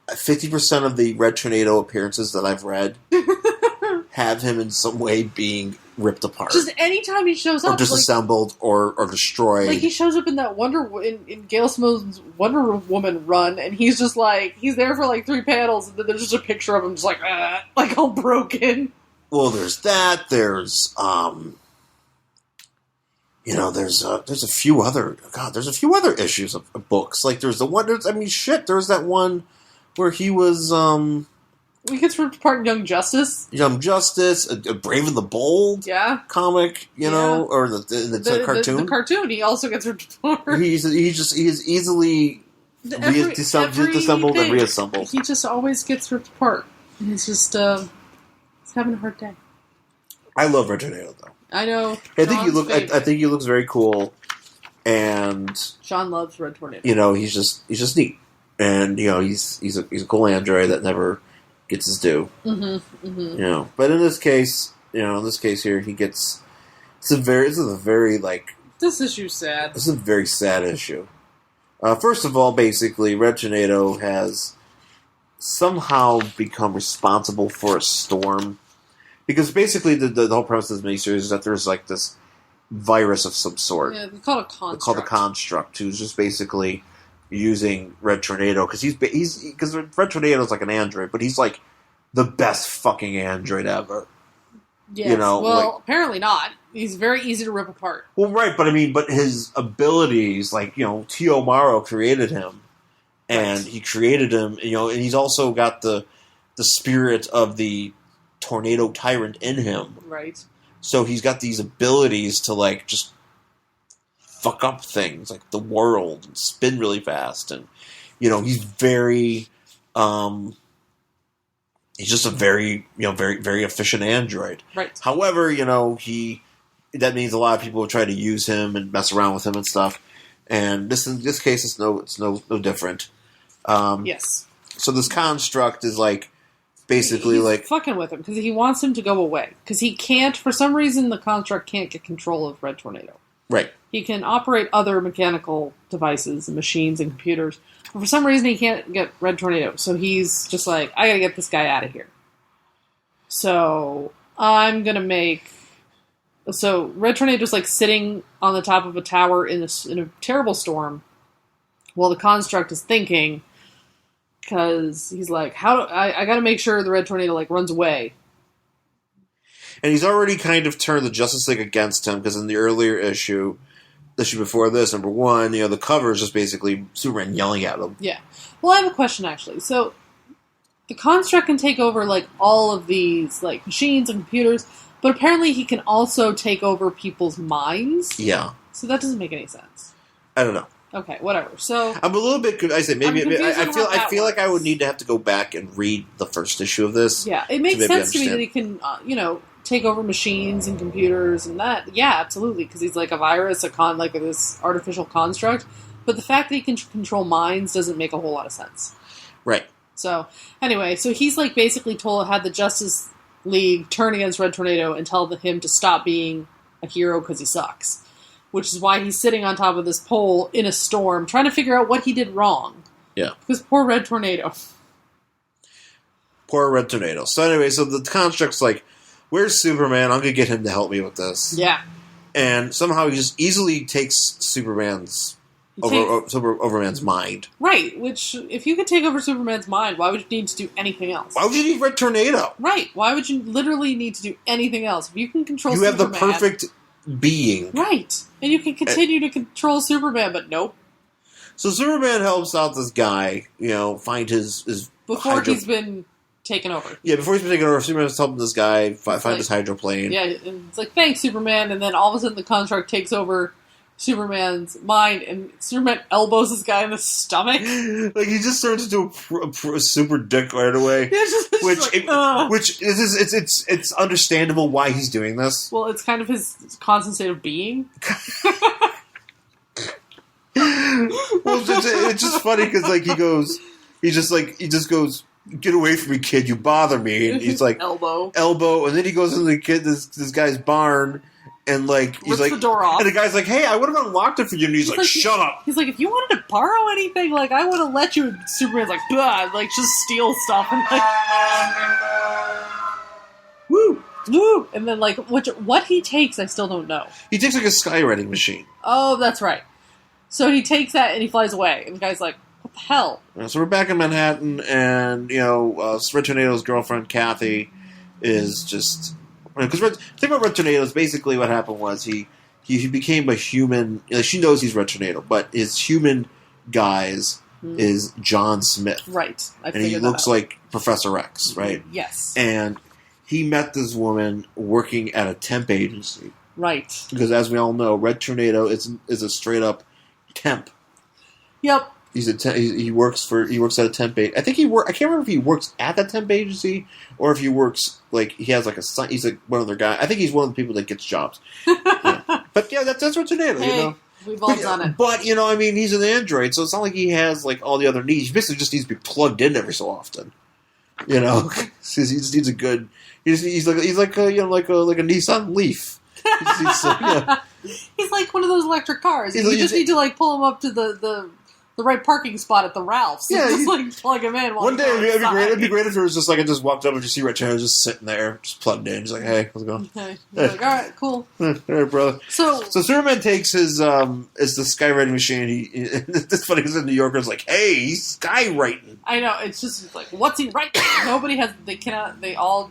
B: 50% of the Red Tornado appearances that I've read have him in some way being ripped apart.
C: Just anytime he shows up,
B: or disassembled, or destroyed.
C: Like he shows up in that in Gail Simone's Wonder Woman run, and he's just like he's there for like 3 panels, and then there's just a picture of him just like all broken.
B: Well, there's that. There's there's a few other issues of books. Like there's the one. There's that one where he was
C: he gets ripped apart in Young Justice.
B: A Brave and the Bold, comic, or the cartoon.
C: The cartoon, he also gets ripped apart.
B: He is easily disassembled and reassembled.
C: He just always gets ripped apart. And he's just he's having a hard day.
B: I love Red Tornado though.
C: I know.
B: I think he looks very cool, and
C: Shawn loves Red Tornado.
B: He's just neat, and he's a cool android that never gets his due.
C: Mm-hmm, mm-hmm.
B: But in this case here, he gets. This is a very sad.
C: This issue's sad.
B: This is a very sad issue. First of all, basically, Red Tornado has somehow become responsible for a storm. Because basically the whole premise of this miniseries is that there's like this virus of some sort.
C: Yeah, they call it a construct.
B: Called the Construct, who's just basically using Red Tornado. Because Red Tornado is like an android, but he's like the best fucking android ever.
C: Yes.
B: You know,
C: well, apparently not. He's very easy to rip apart.
B: Well, right, but his abilities, like, Tio Maro created him. And he created him, and he's also got the spirit of the Tornado Tyrant in him.
C: Right.
B: So he's got these abilities to, like, just fuck up things, like the world, and spin really fast. And, he's very, he's just a very, very, very efficient android.
C: Right.
B: However, that means a lot of people will try to use him and mess around with him and stuff. And in this case, it's no different.
C: Yes.
B: So this construct is like basically
C: he's
B: like
C: fucking with him because he wants him to go away because he can't. For some reason, the construct can't get control of Red Tornado.
B: Right.
C: He can operate other mechanical devices and machines and computers, but for some reason he can't get Red Tornado. So he's just like, I gotta get this guy out of here. So I'm gonna make. So Red Tornado's like sitting on the top of a tower in a terrible storm, while the construct is thinking, because he's like, I got to make sure the Red Tornado like runs away.
B: And he's already kind of turned the Justice League against him because in the earlier issue before this, number 1, the cover is just basically Superman yelling at him.
C: Yeah. Well, I have a question actually. So the construct can take over like all of these like machines and computers. But apparently he can also take over people's minds.
B: Yeah.
C: So that doesn't make any sense.
B: I don't know.
C: Okay, whatever. So
B: I'm a little bit. I say maybe. I feel like I would need to have to go back and read the first issue of this.
C: Yeah, it makes sense to me that he can, take over machines and computers and that. Yeah, absolutely, because he's like a virus, like this artificial construct. But the fact that he can control minds doesn't make a whole lot of sense.
B: Right.
C: So anyway, he's like basically had the Justice League turn against Red Tornado and tell him to stop being a hero because he sucks. Which is why he's sitting on top of this pole in a storm, trying to figure out what he did wrong.
B: Yeah.
C: Because poor Red Tornado.
B: Poor Red Tornado. So anyway, so the construct's like, where's Superman? I'm going to get him to help me with this.
C: Yeah.
B: And somehow he just easily takes Superman's mind.
C: Right, which, if you could take over Superman's mind, why would you need to do anything else?
B: Why would you need Red Tornado?
C: Right, why would you literally need to do anything else? If you can control
B: Superman...
C: Superman...
B: You have the perfect being.
C: Right, and you can continue to control Superman, but nope.
B: So Superman helps out this guy, find his
C: before he's been taken over.
B: Yeah, before he's been taken over, Superman's helping this guy find his hydroplane.
C: Yeah, and it's like, thanks, Superman, and then all of a sudden the construct takes over Superman's mind, and Superman elbows this guy in the stomach.
B: Like, he just turns into a super dick right away. Yeah, it's understandable why he's doing this.
C: Well, it's kind of his constant state of being.
B: Well, it's just funny because like he just goes, get away from me, kid! You bother me. And he's like elbow, and then he goes into this guy's barn. And like he's like,
C: the door off.
B: And the guy's like, "Hey, I would have unlocked it for you." And he's like, "Shut up!"
C: He's like, "If you wanted to borrow anything, like I would have let you." And Superman's like, "Blah," like just steal stuff and like, woo. And then like, what he takes, I still don't know.
B: He takes like a skywriting machine.
C: Oh, that's right. So he takes that and he flies away. And the guy's like, "What the hell?"
B: So we're back in Manhattan, and Red Tornado's girlfriend Kathy is just. Because the thing about Red Tornado is basically what happened was he became a human. She knows he's Red Tornado, but his human guise is John Smith.
C: Right.
B: And he looks like Professor X, right?
C: Yes.
B: And he met this woman working at a temp agency.
C: Right.
B: Because as we all know, Red Tornado is a straight up temp.
C: Yep.
B: He works at a temp agency. I can't remember if he works at the temp agency or if he works like he has like a son. He's like one of their guys. I think he's one of the people that gets jobs. Yeah. But yeah, that's Red Tornado.
C: Hey, we've all done it.
B: But he's an android, so it's not like he has like all the other needs. He basically just needs to be plugged in every so often. He just needs a good. He's like a Nissan Leaf. He's
C: like one of those electric cars. You just need to like pull him up to the the right parking spot at the Ralph's.
B: Yeah,
C: just like plug him in.
B: One day it'd be great if it was just like I just walked up and just see Red Tornado just sitting there, just plugged in. He's like, "Hey, how's it going?"
C: Okay. Like, all right, cool.
B: All right, brother. So Superman takes his is the skywriting machine. It's funny because the New Yorker's like, "Hey, he's skywriting."
C: I know, it's just like, what's he writing? They all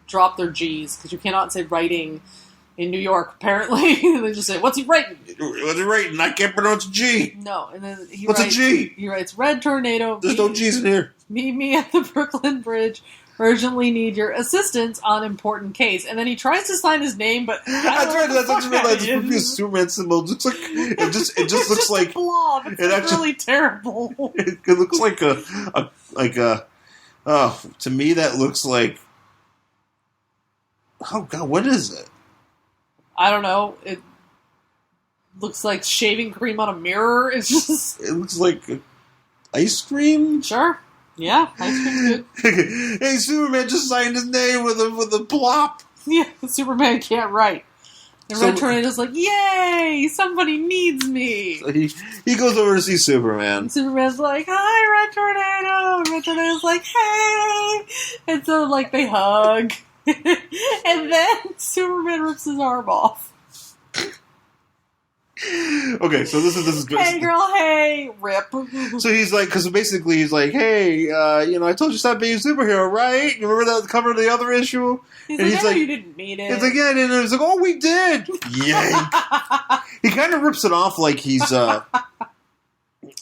C: drop their G's because you cannot say writing in New York, apparently. They just say, what's he writing?
B: What's he writing? I can't pronounce G.
C: No, and then
B: What's a G?
C: He writes, Red Tornado.
B: There's no G's in here.
C: Meet me at the Brooklyn Bridge. Urgently need your assistance on important case. And then he tries to sign his name, but
B: that's right. That's what you realize. It's a Superman symbol. It looks like it just looks like
C: a blob. It's really terrible.
B: It looks like a. Oh, to me that looks like. Oh God, what is it?
C: I don't know. It looks like shaving cream on a mirror. It's just.
B: It looks like ice cream.
C: Sure. Yeah, ice cream's good.
B: Hey, Superman just signed his name with a plop.
C: Yeah, Superman can't write. And Red Tornado's like, yay! Somebody needs me!
B: So he goes over to see Superman.
C: And Superman's like, hi, Red Tornado! And Red Tornado's like, hey! And so, like, they hug. And then Superman rips his arm off.
B: Okay, so this is good.
C: Hey, girl, hey! Rip.
B: So he's like, because basically he's like, hey, I told you to stop being a superhero, right? You remember that cover of the other issue?
C: He's like, you didn't mean it.
B: He's like, yeah, I didn't. He's like, oh, we did. Yank. He kind of rips it off like he's, like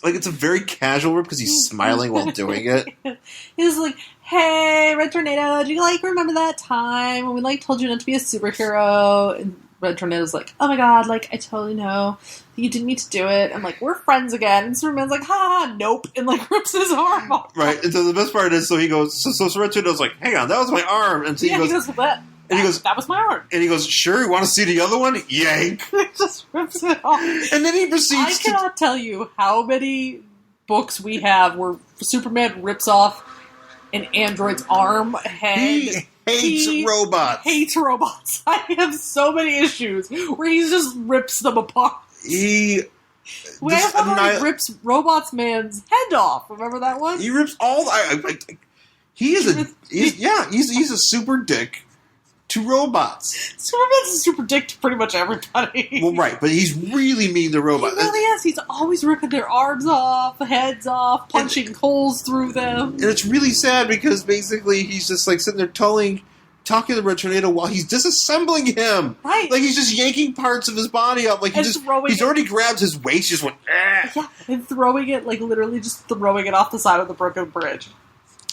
B: it's a very casual rip because he's smiling while doing it.
C: He's like, hey, Red Tornado, do you, remember that time when we, told you not to be a superhero? And Red Tornado's like, oh my god, I totally know. You didn't need to do it. I'm like, we're friends again. And Superman's like, ha, nope. And, rips his arm off.
B: Right. And so the best part is, so he goes, so Red Tornado's like, hang on, that was my arm. And so he goes,
C: what? And he goes, that was my arm.
B: And he goes, sure, you want to see the other one? Yank.
C: He just rips it off.
B: And then he proceeds
C: I cannot tell you how many books we have where Superman rips off an android's arm, head.
B: He robots.
C: Hates robots. I have so many issues where he just rips them apart. He rips Robots Man's head off. Remember that one?
B: He rips all. He's a super dick to robots.
C: Superman's a super dick to pretty much everybody.
B: Well, right, but he's really mean to robots.
C: He really is. He's always ripping their arms off, heads off, punching holes through them.
B: And it's really sad because basically he's just sitting there talking to Red Tornado while he's disassembling him.
C: Right.
B: He's just yanking parts of his body up. He's already grabbed his waist, just went, ah.
C: Yeah, and throwing it, literally just throwing it off the side of the Brooklyn Bridge.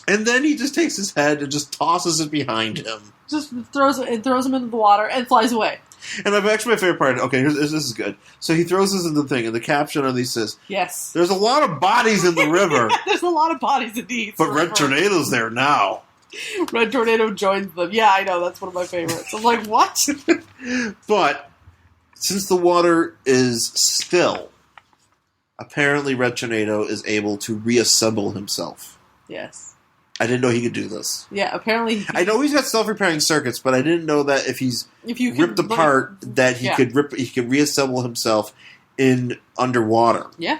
B: And then he just takes his head and just tosses it behind him.
C: Just throws him into the water and flies away.
B: And actually my favorite part, okay, this is good. So he throws this in the thing, and the caption on these says,
C: yes,
B: there's a lot of bodies in the river.
C: There's a lot of bodies in these.
B: But Red Tornado's there now.
C: Red Tornado joins them. Yeah, I know, that's one of my favorites. I'm like, what?
B: But, since the water is still, apparently Red Tornado is able to reassemble himself.
C: Yes.
B: I didn't know he could do this.
C: Yeah, apparently.
B: I know he's got self-repairing circuits, but I didn't know that if you ripped apart, that he could reassemble himself in underwater.
C: Yeah.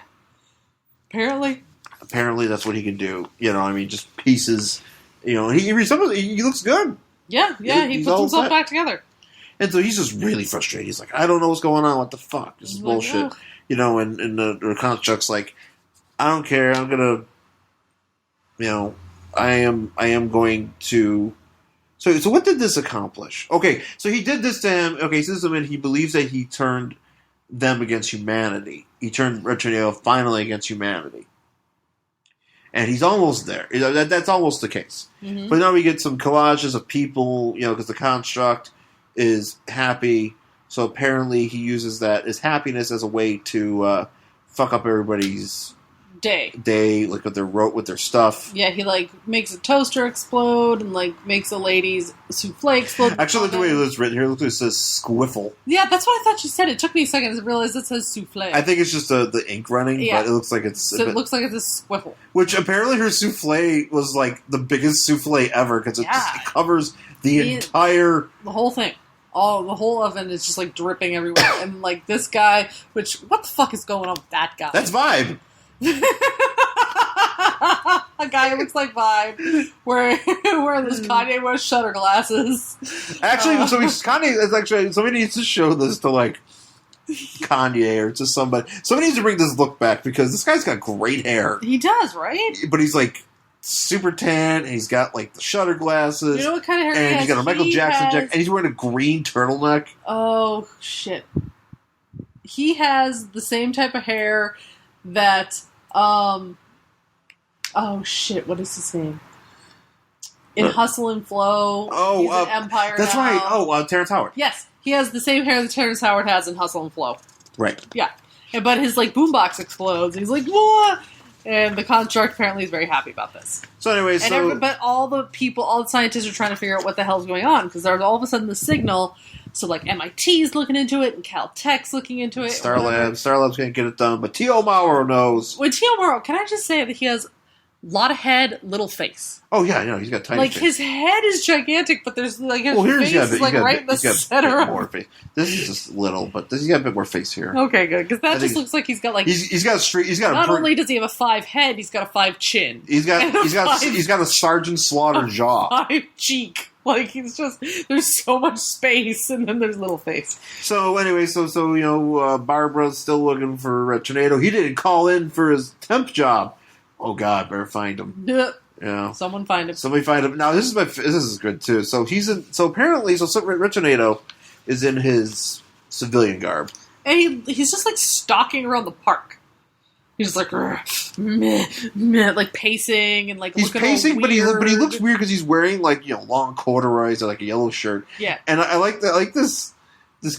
C: Apparently.
B: Apparently, that's what he can do. Just pieces. He reassembles. He looks good.
C: Yeah, he puts himself back together.
B: And so he's just really frustrated. He's like, I don't know what's going on. What the fuck? This is bullshit. Oh. And the construct's like, I don't care. I'm gonna, I am going to. So what did this accomplish? Okay, so he did this to him. Okay, so he believes that he turned them against humanity. He turned Red Tornado finally against humanity, and he's almost there. That's almost the case. Mm-hmm. But now we get some collages of people, because the construct is happy. So apparently he uses his happiness as a way to fuck up everybody's day, with their stuff.
C: Yeah, he makes a toaster explode and makes a lady's souffle explode.
B: Actually, the way it was written here, look, it says squiffle.
C: Yeah, that's what I thought she said. It took me a second to realize it says souffle.
B: I think it's just the ink running, but it looks like it's.
C: So it looks like it's a squiffle.
B: Which apparently her souffle was the biggest souffle ever because it covers the entire
C: whole thing. The whole oven is just dripping everywhere, and this guy. What the fuck is going on with that guy?
B: That's Vibe.
C: A guy who looks like Vibe, wearing those Kanye West shutter glasses.
B: Actually, Kanye is actually somebody needs to show this to like Kanye or to somebody. Somebody needs to bring this look back because this guy's got great hair.
C: He does, right?
B: But he's like super tan, and he's got like the shutter glasses.
C: You know what kind of hair
B: and
C: he has?
B: He's got a Michael Jackson jacket, and he's wearing a green turtleneck.
C: Oh shit! He has the same type of hair that oh shit! What is his name? In Hustle and Flow.
B: Oh,
C: he's in Empire.
B: That's
C: now.
B: right. Oh, Terrence Howard.
C: Yes, he has the same hair that Terrence Howard has in Hustle and Flow.
B: Right.
C: Yeah, but his like boombox explodes. And he's like, "What?" And the construct apparently is very happy about this.
B: So anyway,
C: but all the scientists are trying to figure out what the hell's going on because there's all of a sudden the signal. So like MIT's looking into it and Caltech's looking into it.
B: Starlab's gonna get it done, but T.O. Mauro knows.
C: With T.O. Mauro, can I just say that he has a lot of head, little face.
B: Oh yeah, I know he's got tiny.
C: Like
B: face.
C: his head is gigantic, but there's like his face is like right in the center.
B: A bit more face. This is just little, but he's got a bit more face here.
C: Okay, good because that just looks like he's got like
B: he's got a straight. He's got
C: not only does he have a 5 head, he's got a 5 chin.
B: He's got a Sergeant Slaughter jaw.
C: 5 cheek. Like he's just there's so much space, and then there's little face.
B: So anyway, Barbara's still looking for Tornado. He didn't call in for his temp job. Oh God, better find him. Yeah.
C: Someone find him.
B: Somebody find him. Now this is good too. So apparently Rich Tornado is in his civilian garb,
C: and he's just like stalking around the park. He's just like meh, like pacing and like
B: he's
C: looking
B: pacing,
C: all
B: but
C: weird.
B: he looks weird because he's wearing like long corduroys and like a yellow shirt.
C: Yeah,
B: and I like that. I like this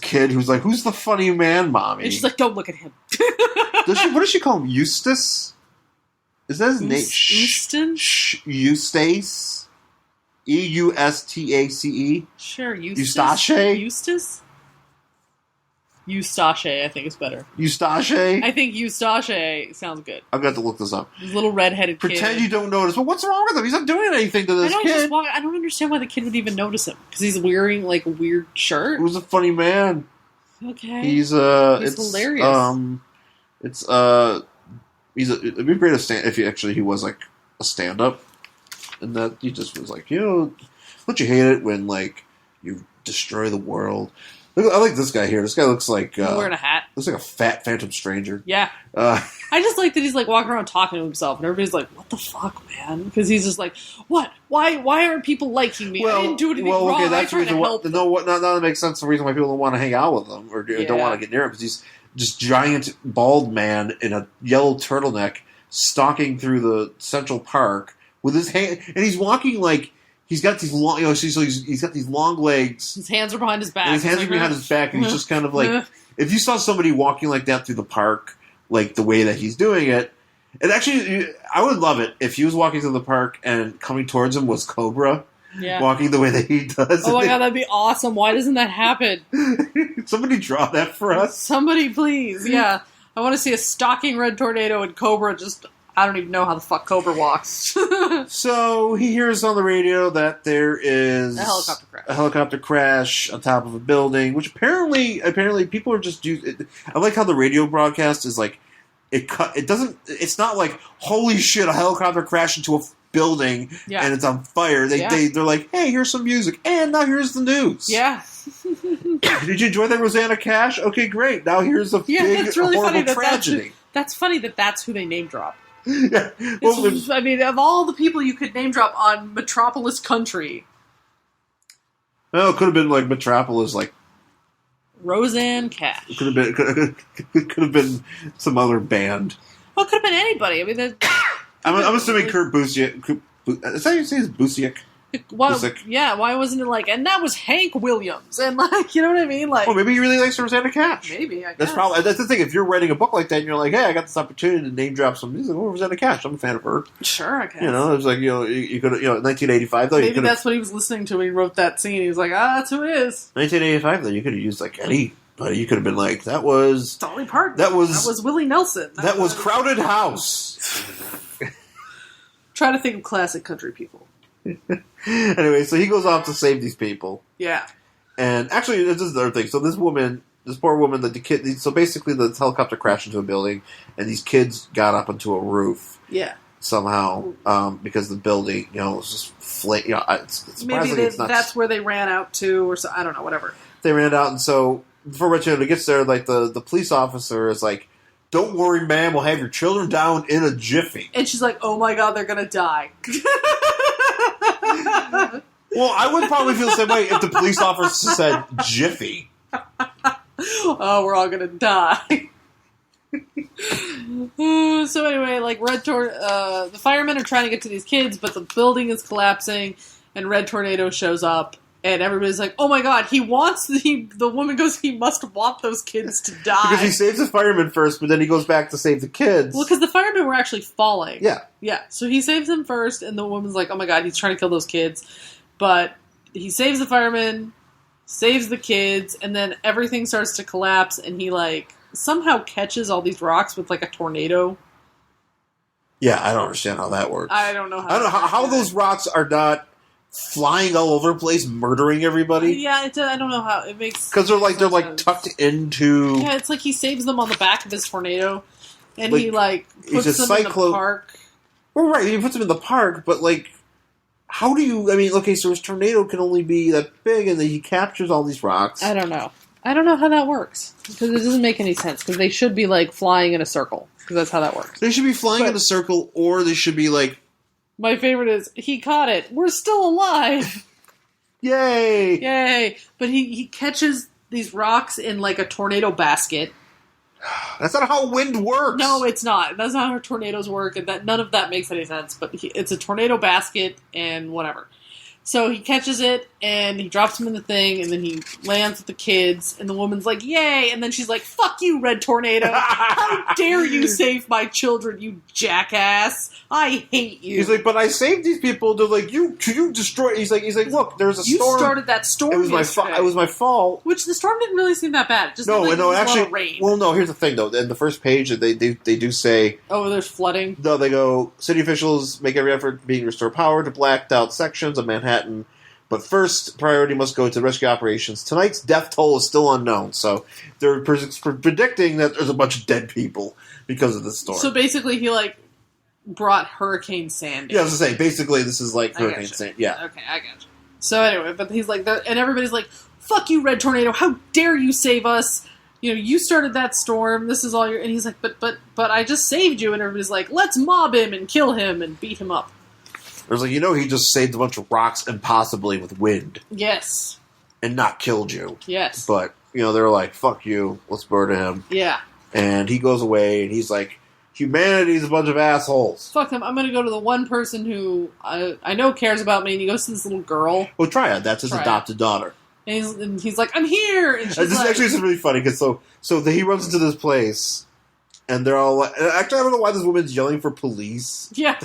B: kid who's like, "Who's the funny man, mommy?"
C: And she's like, "Don't look at him."
B: What does she call him? Eustace? Is that his name?
C: Euston?
B: Eustace? Eustace?
C: Sure,
B: Eustace?
C: Eustace? Eustace, I think is better.
B: Eustace?
C: I think Eustace sounds good.
B: I've got to look this up.
C: This little redheaded kid.
B: Pretend you don't notice. But what's wrong with him? He's not doing anything to this kid.
C: I don't understand why the kid would even notice him. Because he's wearing like a weird shirt.
B: Who's a funny man?
C: Okay.
B: He's
C: hilarious.
B: It'd be great if he was like a stand-up, and that he just was like, don't you hate it when like you destroy the world? Look, I like this guy here. This guy looks like
C: wearing a hat.
B: Looks like a fat phantom stranger.
C: Yeah. I just like that he's like walking around talking to himself, and everybody's like, "What the fuck, man?" Because he's just like, "What? Why aren't people liking me? I didn't do anything wrong.
B: Okay, that's
C: I tried to help them."
B: Now that makes sense. The reason why people don't want to hang out with him or don't want to get near him because he's just giant bald man in a yellow turtleneck stalking through the Central Park with his hand, and he's walking like he's got these long, he's got these long legs.
C: His hands are behind his back.
B: And his hands are behind his back, and he's just kind of like, if you saw somebody walking like that through the park, like the way that he's doing it, and actually, I would love it if he was walking through the park and coming towards him was Cobra.
C: Yeah.
B: Walking the way that he does.
C: Oh my God, that'd be awesome. Why doesn't that happen?
B: Somebody draw that for us.
C: Somebody please. Yeah. I want to see a stalking red tornado and Cobra just, I don't even know how the fuck Cobra walks.
B: So he hears on the radio that there is
C: a
B: helicopter crash on top of a building, which apparently people are just I like how the radio broadcast is like, it's not like, holy shit, a helicopter crashed into a building and it's on fire. They're like, hey, here's some music, and now here's the news.
C: Yeah.
B: Did you enjoy that Rosanna Cash? Okay, great. Now here's a big
C: really
B: horrible tragedy.
C: That's funny that's who they name drop.
B: Yeah. Well,
C: I mean, of all the people you could name drop on Metropolis Country.
B: Well, it could have been like Metropolis, like
C: Rosanna Cash.
B: It could have been some other band.
C: Well, it could have been anybody. I mean,
B: I'm assuming Kurt Busiek. Is that how you say his Busiek?
C: Yeah, why wasn't it like, and that was Hank Williams, and like, you know what I mean? Like,
B: well, maybe he really likes Rosanna Cash.
C: Maybe, I guess.
B: That's the thing. If you're writing a book like that, and you're like, hey, I got this opportunity to name drop some music. Oh, Rosanna Cash. I'm a fan of her.
C: Sure, I guess.
B: You know, it was like, you could, 1985 though.
C: Maybe that's what he was listening to when he wrote that scene. He was like, that's who it is.
B: 1985 though, you could have used like any. But you could have been like, that was
C: Dolly Parton.
B: That was
C: Willie Nelson.
B: That was Crowded House.
C: Try to think of classic country people.
B: Anyway, so he goes off to save these people.
C: Yeah.
B: And actually, this is the other thing. So this woman this poor woman, the kid. So basically, the helicopter crashed into a building, and these kids got up onto a roof.
C: Yeah.
B: Somehow, because the building, was just flame.
C: Maybe that's where they ran out to, or so, I don't know, whatever.
B: They ran out, and so before Red Tornado gets there, like the police officer is like, "Don't worry, ma'am, we'll have your children down in a jiffy."
C: And she's like, "Oh my god, they're gonna die."
B: Well, I would probably feel the same way if the police officer said jiffy.
C: Oh, we're all gonna die. So anyway, like the firemen are trying to get to these kids, but the building is collapsing, and Red Tornado shows up, and everybody's like, "Oh my god, he wants the woman goes, he must want those kids to die."
B: Because he saves the firemen first, but then he goes back to save the kids.
C: Well, because the firemen were actually falling.
B: Yeah.
C: Yeah, so he saves them first, and the woman's like, "Oh my god, he's trying to kill those kids." But he saves the firemen, saves the kids, and then everything starts to collapse, and he, like, somehow catches all these rocks with, like, a tornado.
B: Yeah, I don't understand how that works.
C: I don't know how.
B: I don't know how those rocks are not flying all over the place, murdering everybody.
C: Yeah, I don't know how it makes,
B: because they're like tucked into.
C: Yeah, it's like he saves them on the back of his tornado, and
B: like,
C: he like puts them in the park.
B: Well, right, he puts them in the park, but like, how do you? I mean, okay, so his tornado can only be that big, and then he captures all these rocks.
C: I don't know how that works, because it doesn't make any sense. Because they should be like flying in a circle, because that's how that works.
B: They should be flying in a circle, or they should be like.
C: My favorite is, he caught it. We're still alive.
B: Yay!
C: Yay! But he catches these rocks in like a tornado basket.
B: That's not how wind works.
C: No, it's not. That's not how tornadoes work, and that none of that makes any sense. But it's a tornado basket and whatever. So he catches it, and he drops him in the thing, and then he lands with the kids, and the woman's like, "Yay!" And then she's like, "Fuck you, Red Tornado! How dare you save my children, you jackass! I hate you!"
B: He's like, "But I saved these people." They're like, "You destroyed." He's like, "Look, there was a storm.
C: You started that storm.
B: It was
C: yesterday.
B: It was my fault."
C: Which the storm didn't really seem that bad. Just
B: no,
C: like
B: no,
C: it was
B: actually,
C: a lot of rain.
B: well, no. Here's the thing, though. In the first page, they do say,
C: "Oh, there's flooding."
B: No, they go, "City officials make every effort being restore power to blacked out sections of Manhattan." But first priority must go to rescue operations. Tonight's death toll is still unknown, so they're predicting that there's a bunch of dead people because of this storm.
C: So basically, he like brought Hurricane Sandy.
B: Yeah, I was gonna say basically this is like Hurricane Sandy. Yeah.
C: Okay, I got you. So anyway, but he's like, and everybody's like, "Fuck you, Red Tornado! How dare you save us? You started that storm. This is all your." And he's like, "But I just saved you." And everybody's like, "Let's mob him and kill him and beat him up."
B: It was like, he just saved a bunch of rocks impossibly with wind.
C: Yes.
B: And not killed you.
C: Yes.
B: But, they're like, "Fuck you, let's murder him."
C: Yeah.
B: And he goes away, and he's like, "Humanity's a bunch of assholes.
C: Fuck them, I'm gonna go to the one person who I know cares about me," and he goes to this little girl.
B: Well, Triad, that's his adopted daughter.
C: And he's like, "I'm here!" And she's
B: this actually is really funny, because he runs into this place, and they're all like, actually, I don't know why this woman's yelling for police.
C: Yeah.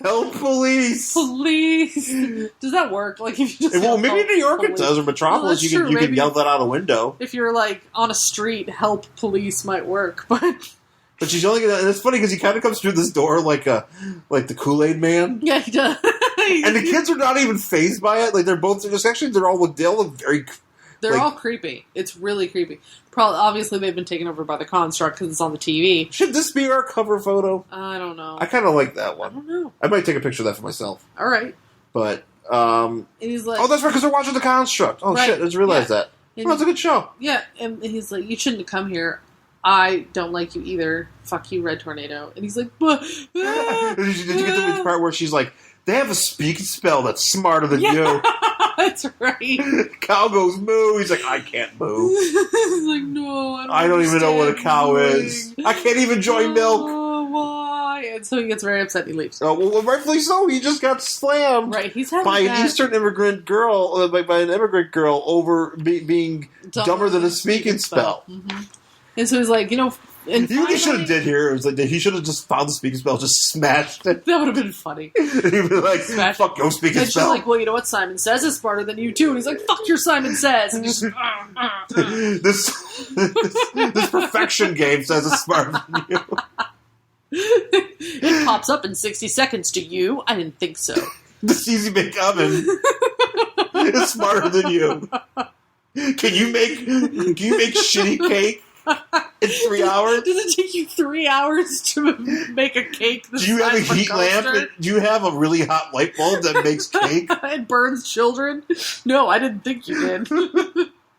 B: Help, police!
C: Police! Does that work? Like, if you just
B: well, maybe in New York it does, or Metropolis, you can yell that out a window.
C: If you're, like, on a street, help, police might work, but
B: she's yelling at it, and it's funny, because he kind of comes through this door like the Kool-Aid Man.
C: Yeah, he does.
B: And the kids are not even fazed by it. Like, they all look very...
C: They're all creepy. It's really creepy. Obviously, they've been taken over by the construct because it's on the TV.
B: Should this be our cover photo?
C: I don't know.
B: I kind of like that one.
C: I don't know.
B: I might take a picture of that for myself.
C: All right.
B: But,
C: and he's like...
B: Oh, that's right, because they're watching the construct. Oh, shit, I just realized that. Oh, it's a good show.
C: Yeah, and he's like, "You shouldn't have come here. I don't like you either. Fuck you, Red Tornado." And he's like, "Did
B: you get to the part where she's like, "They have a speak spell that's smarter than you."
C: That's right.
B: Cow goes moo. He's like, "I can't moo."
C: He's like, "No,
B: I don't even know what a cow is. I can't even join milk."
C: Why? And so he gets very upset and he leaves.
B: Oh, well, rightfully so. He just got slammed.
C: Right, he's
B: by an Eastern immigrant girl, by an immigrant girl over being dumber than a speaking spell.
C: Mm-hmm. And so he's like, and
B: what he should have did here was like he should have just found the speaking spell, just smashed it.
C: That would have been funny.
B: He'd be like, "Fuck your speaking
C: and
B: spell."
C: And she's like, "Well, you know what? Simon Says is smarter than you too." And he's like, "Fuck your Simon Says." And just
B: this perfection game says it's smarter than you.
C: It pops up in 60 seconds to you. I didn't think so.
B: This easy bake oven is smarter than you. Can you make shitty cake in 3 hours?
C: Does it take you 3 hours to make a cake?
B: Do you have a heat lamp? Do you have a really hot light bulb that makes cake?
C: It burns children? No, I didn't think you did.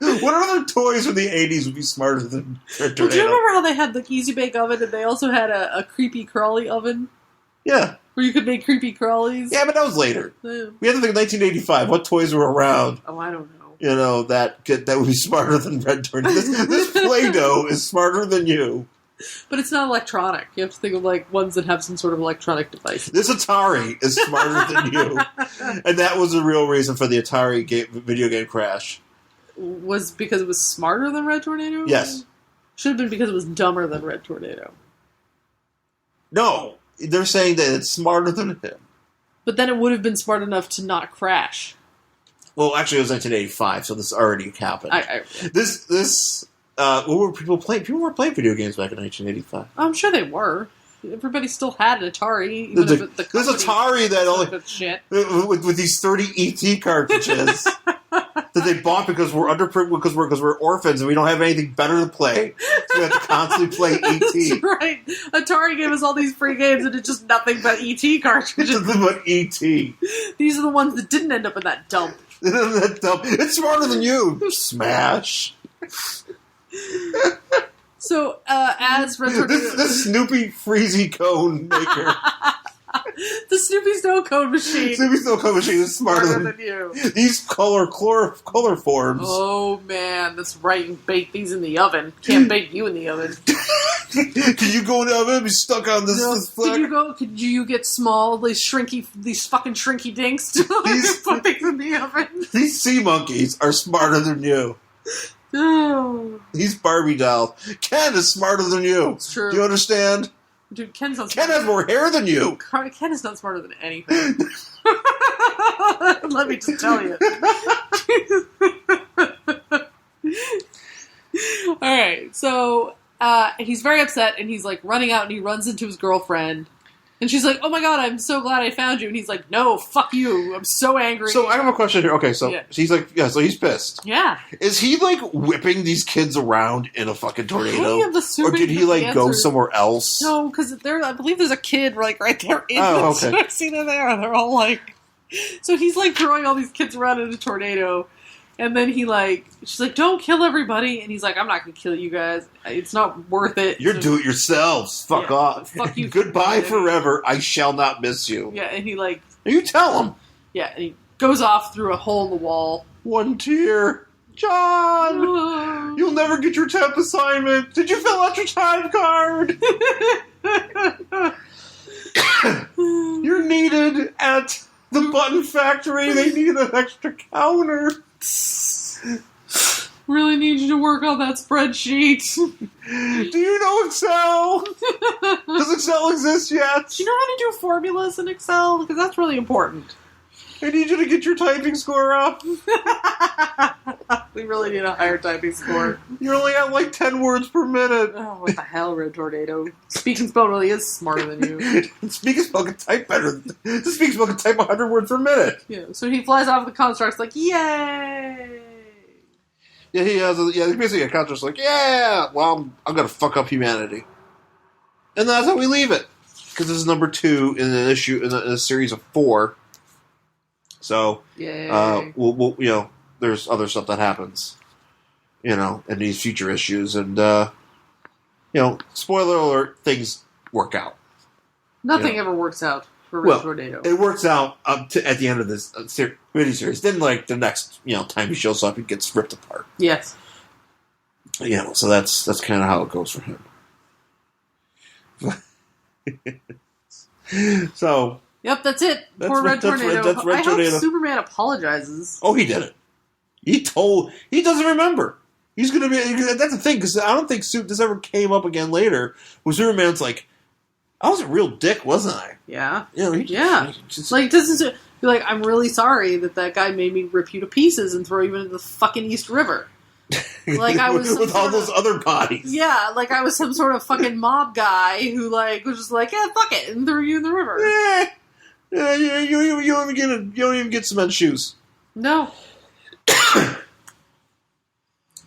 B: What other toys from the 80s would be smarter than Red Tornado?
C: Do you remember how they had the Easy Bake Oven and they also had a creepy crawly oven?
B: Yeah.
C: Where you could make creepy crawlies?
B: Yeah, but that was later.
C: Yeah.
B: We had to think 1985. What toys were around?
C: Oh, I don't know.
B: You know, that would be smarter than Red Tornado. This Play-Doh is smarter than you.
C: But it's not electronic. You have to think of like ones that have some sort of electronic device.
B: This Atari is smarter than you. And that was the real reason for the Atari video game crash.
C: Was because it was smarter than Red Tornado?
B: Yes.
C: Should have been because it was dumber than Red Tornado.
B: No. They're saying that it's smarter than him.
C: But then it would have been smart enough to not crash.
B: Well, actually, it was 1985, so this already happened. What were people playing? People were playing video games back in 1985.
C: I'm sure they were. Everybody still had an Atari. Even if
B: there's Atari that only
C: shit.
B: With these 30 ET cartridges that they bought because we're orphans and we don't have anything better to play. So we have to constantly play ET.
C: That's right. Atari gave us all these free games and it's just nothing but ET cartridges.
B: Nothing but ET.
C: These are the ones that didn't end up in that dump.
B: It's smarter than you. Smash.
C: So, as Red Tornado...
B: This Snoopy Freezy Cone maker.
C: The Snoopy Snow Cone machine.
B: Snoopy Snow Cone machine is smarter than
C: you.
B: These color forms.
C: Oh, man. That's right. You bake these in the oven. Can't bake you in the oven.
B: Can you go in the oven and be stuck on this flag?
C: Could you get small, these fucking shrinky dinks to put things in the oven?
B: These sea monkeys are smarter than you.
C: Oh.
B: These Barbie dolls. Ken is smarter than you.
C: It's true.
B: Do you understand?
C: Dude, Ken
B: has more hair than you.
C: Ken is not smarter than anything. Let me just tell you. Alright, so he's very upset and he's like running out and he runs into his girlfriend. And she's like, oh my god, I'm so glad I found you. And he's like, no, fuck you. I'm so angry.
B: So I have a question here. Okay, so he's like, so he's pissed.
C: Yeah.
B: Is he like whipping these kids around in a fucking tornado? Or did he like go somewhere else?
C: No, because I believe there's a kid like right there in
B: the
C: scene there. They're all like, so he's like throwing all these kids around in a tornado. And then she's like, don't kill everybody. And he's like, I'm not going to kill you guys. It's not worth it.
B: You're do-it-yourselves. Fuck off.
C: Fuck you.
B: Goodbye forever. I shall not miss you.
C: Yeah, and
B: you tell him.
C: Yeah, and he goes off through a hole in the wall.
B: One tear. John! You'll never get your temp assignment. Did you fill out your time card? You're needed at the button factory. They need an extra counter.
C: Really need you to work on that spreadsheet.
B: Do you know Excel? Does Excel exist yet?
C: Do you know how to do formulas in Excel? Because that's really important.
B: I need you to get your typing score up.
C: We really need a higher typing score.
B: You're only at like 10 words per minute.
C: Oh, what the hell, Red Tornado? Speak and Spell really is smarter than you.
B: Speak and Spell can type better. Speak and Spell can type 100 words per minute.
C: Yeah, so he flies off the construct's like, yay!
B: Yeah, he has. Basically a construct's like, yeah. Well, I'm gonna fuck up humanity, and that's how we leave it. Because this is number 2 in an issue in a series of 4. So, we'll there's other stuff that happens, in these future issues, and spoiler alert, things work out.
C: Nothing ever works out for Red Tornado.
B: It works out up to at the end of this miniseries. Then, like the next time he shows up, he gets ripped apart.
C: Yes.
B: So that's kind of how it goes for him. So.
C: Yep, that's it. Poor Red Tornado.
B: That's Red Tornado.
C: I hope Superman apologizes.
B: Oh, he didn't. He doesn't remember. He's gonna be. That's the thing, because I don't think this ever came up again later. Where Superman's like, I was a real dick, wasn't I?
C: Yeah.
B: He
C: just doesn't be like, I'm really sorry that guy made me rip you to pieces and throw you into the fucking East River. Like I was
B: with all those other bodies.
C: Yeah, like I was some sort of fucking mob guy who was just like, yeah, fuck it, and threw you in the river.
B: Yeah, you don't even get cement shoes.
C: No.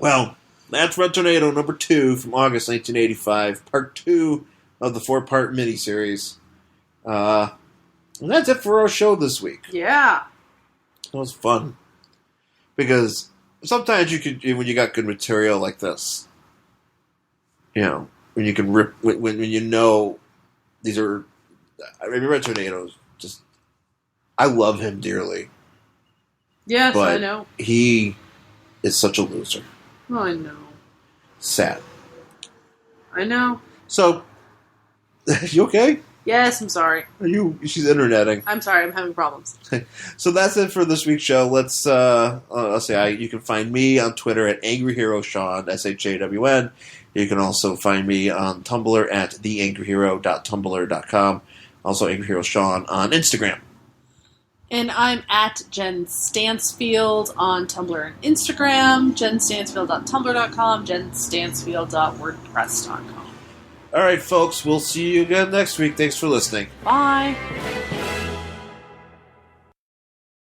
B: Well, that's Red Tornado number 2 from August 1985, part 2 of the 4-part miniseries. And that's it for our show this week.
C: Yeah.
B: It was fun. Because sometimes you could, when you got good material like this, when you can rip, when you know these are, Red Tornado's just, I love him dearly.
C: Yes,
B: but
C: I know.
B: He is such a loser.
C: Oh, I know.
B: Sad.
C: I know.
B: So, you okay?
C: Yes, I'm sorry.
B: She's interneting.
C: I'm sorry, I'm having problems.
B: So that's it for this week's show. Let's say you can find me on Twitter at Angry Hero Shawn, SHAWN. You can also find me on Tumblr at theangryhero.tumblr.com. Also Angry Hero Shawn on Instagram.
C: And I'm at Jen Stansfield on Tumblr and Instagram, jenstansfield.tumblr.com, jenstansfield.wordpress.com.
B: All right, folks, we'll see you again next week. Thanks for listening.
C: Bye.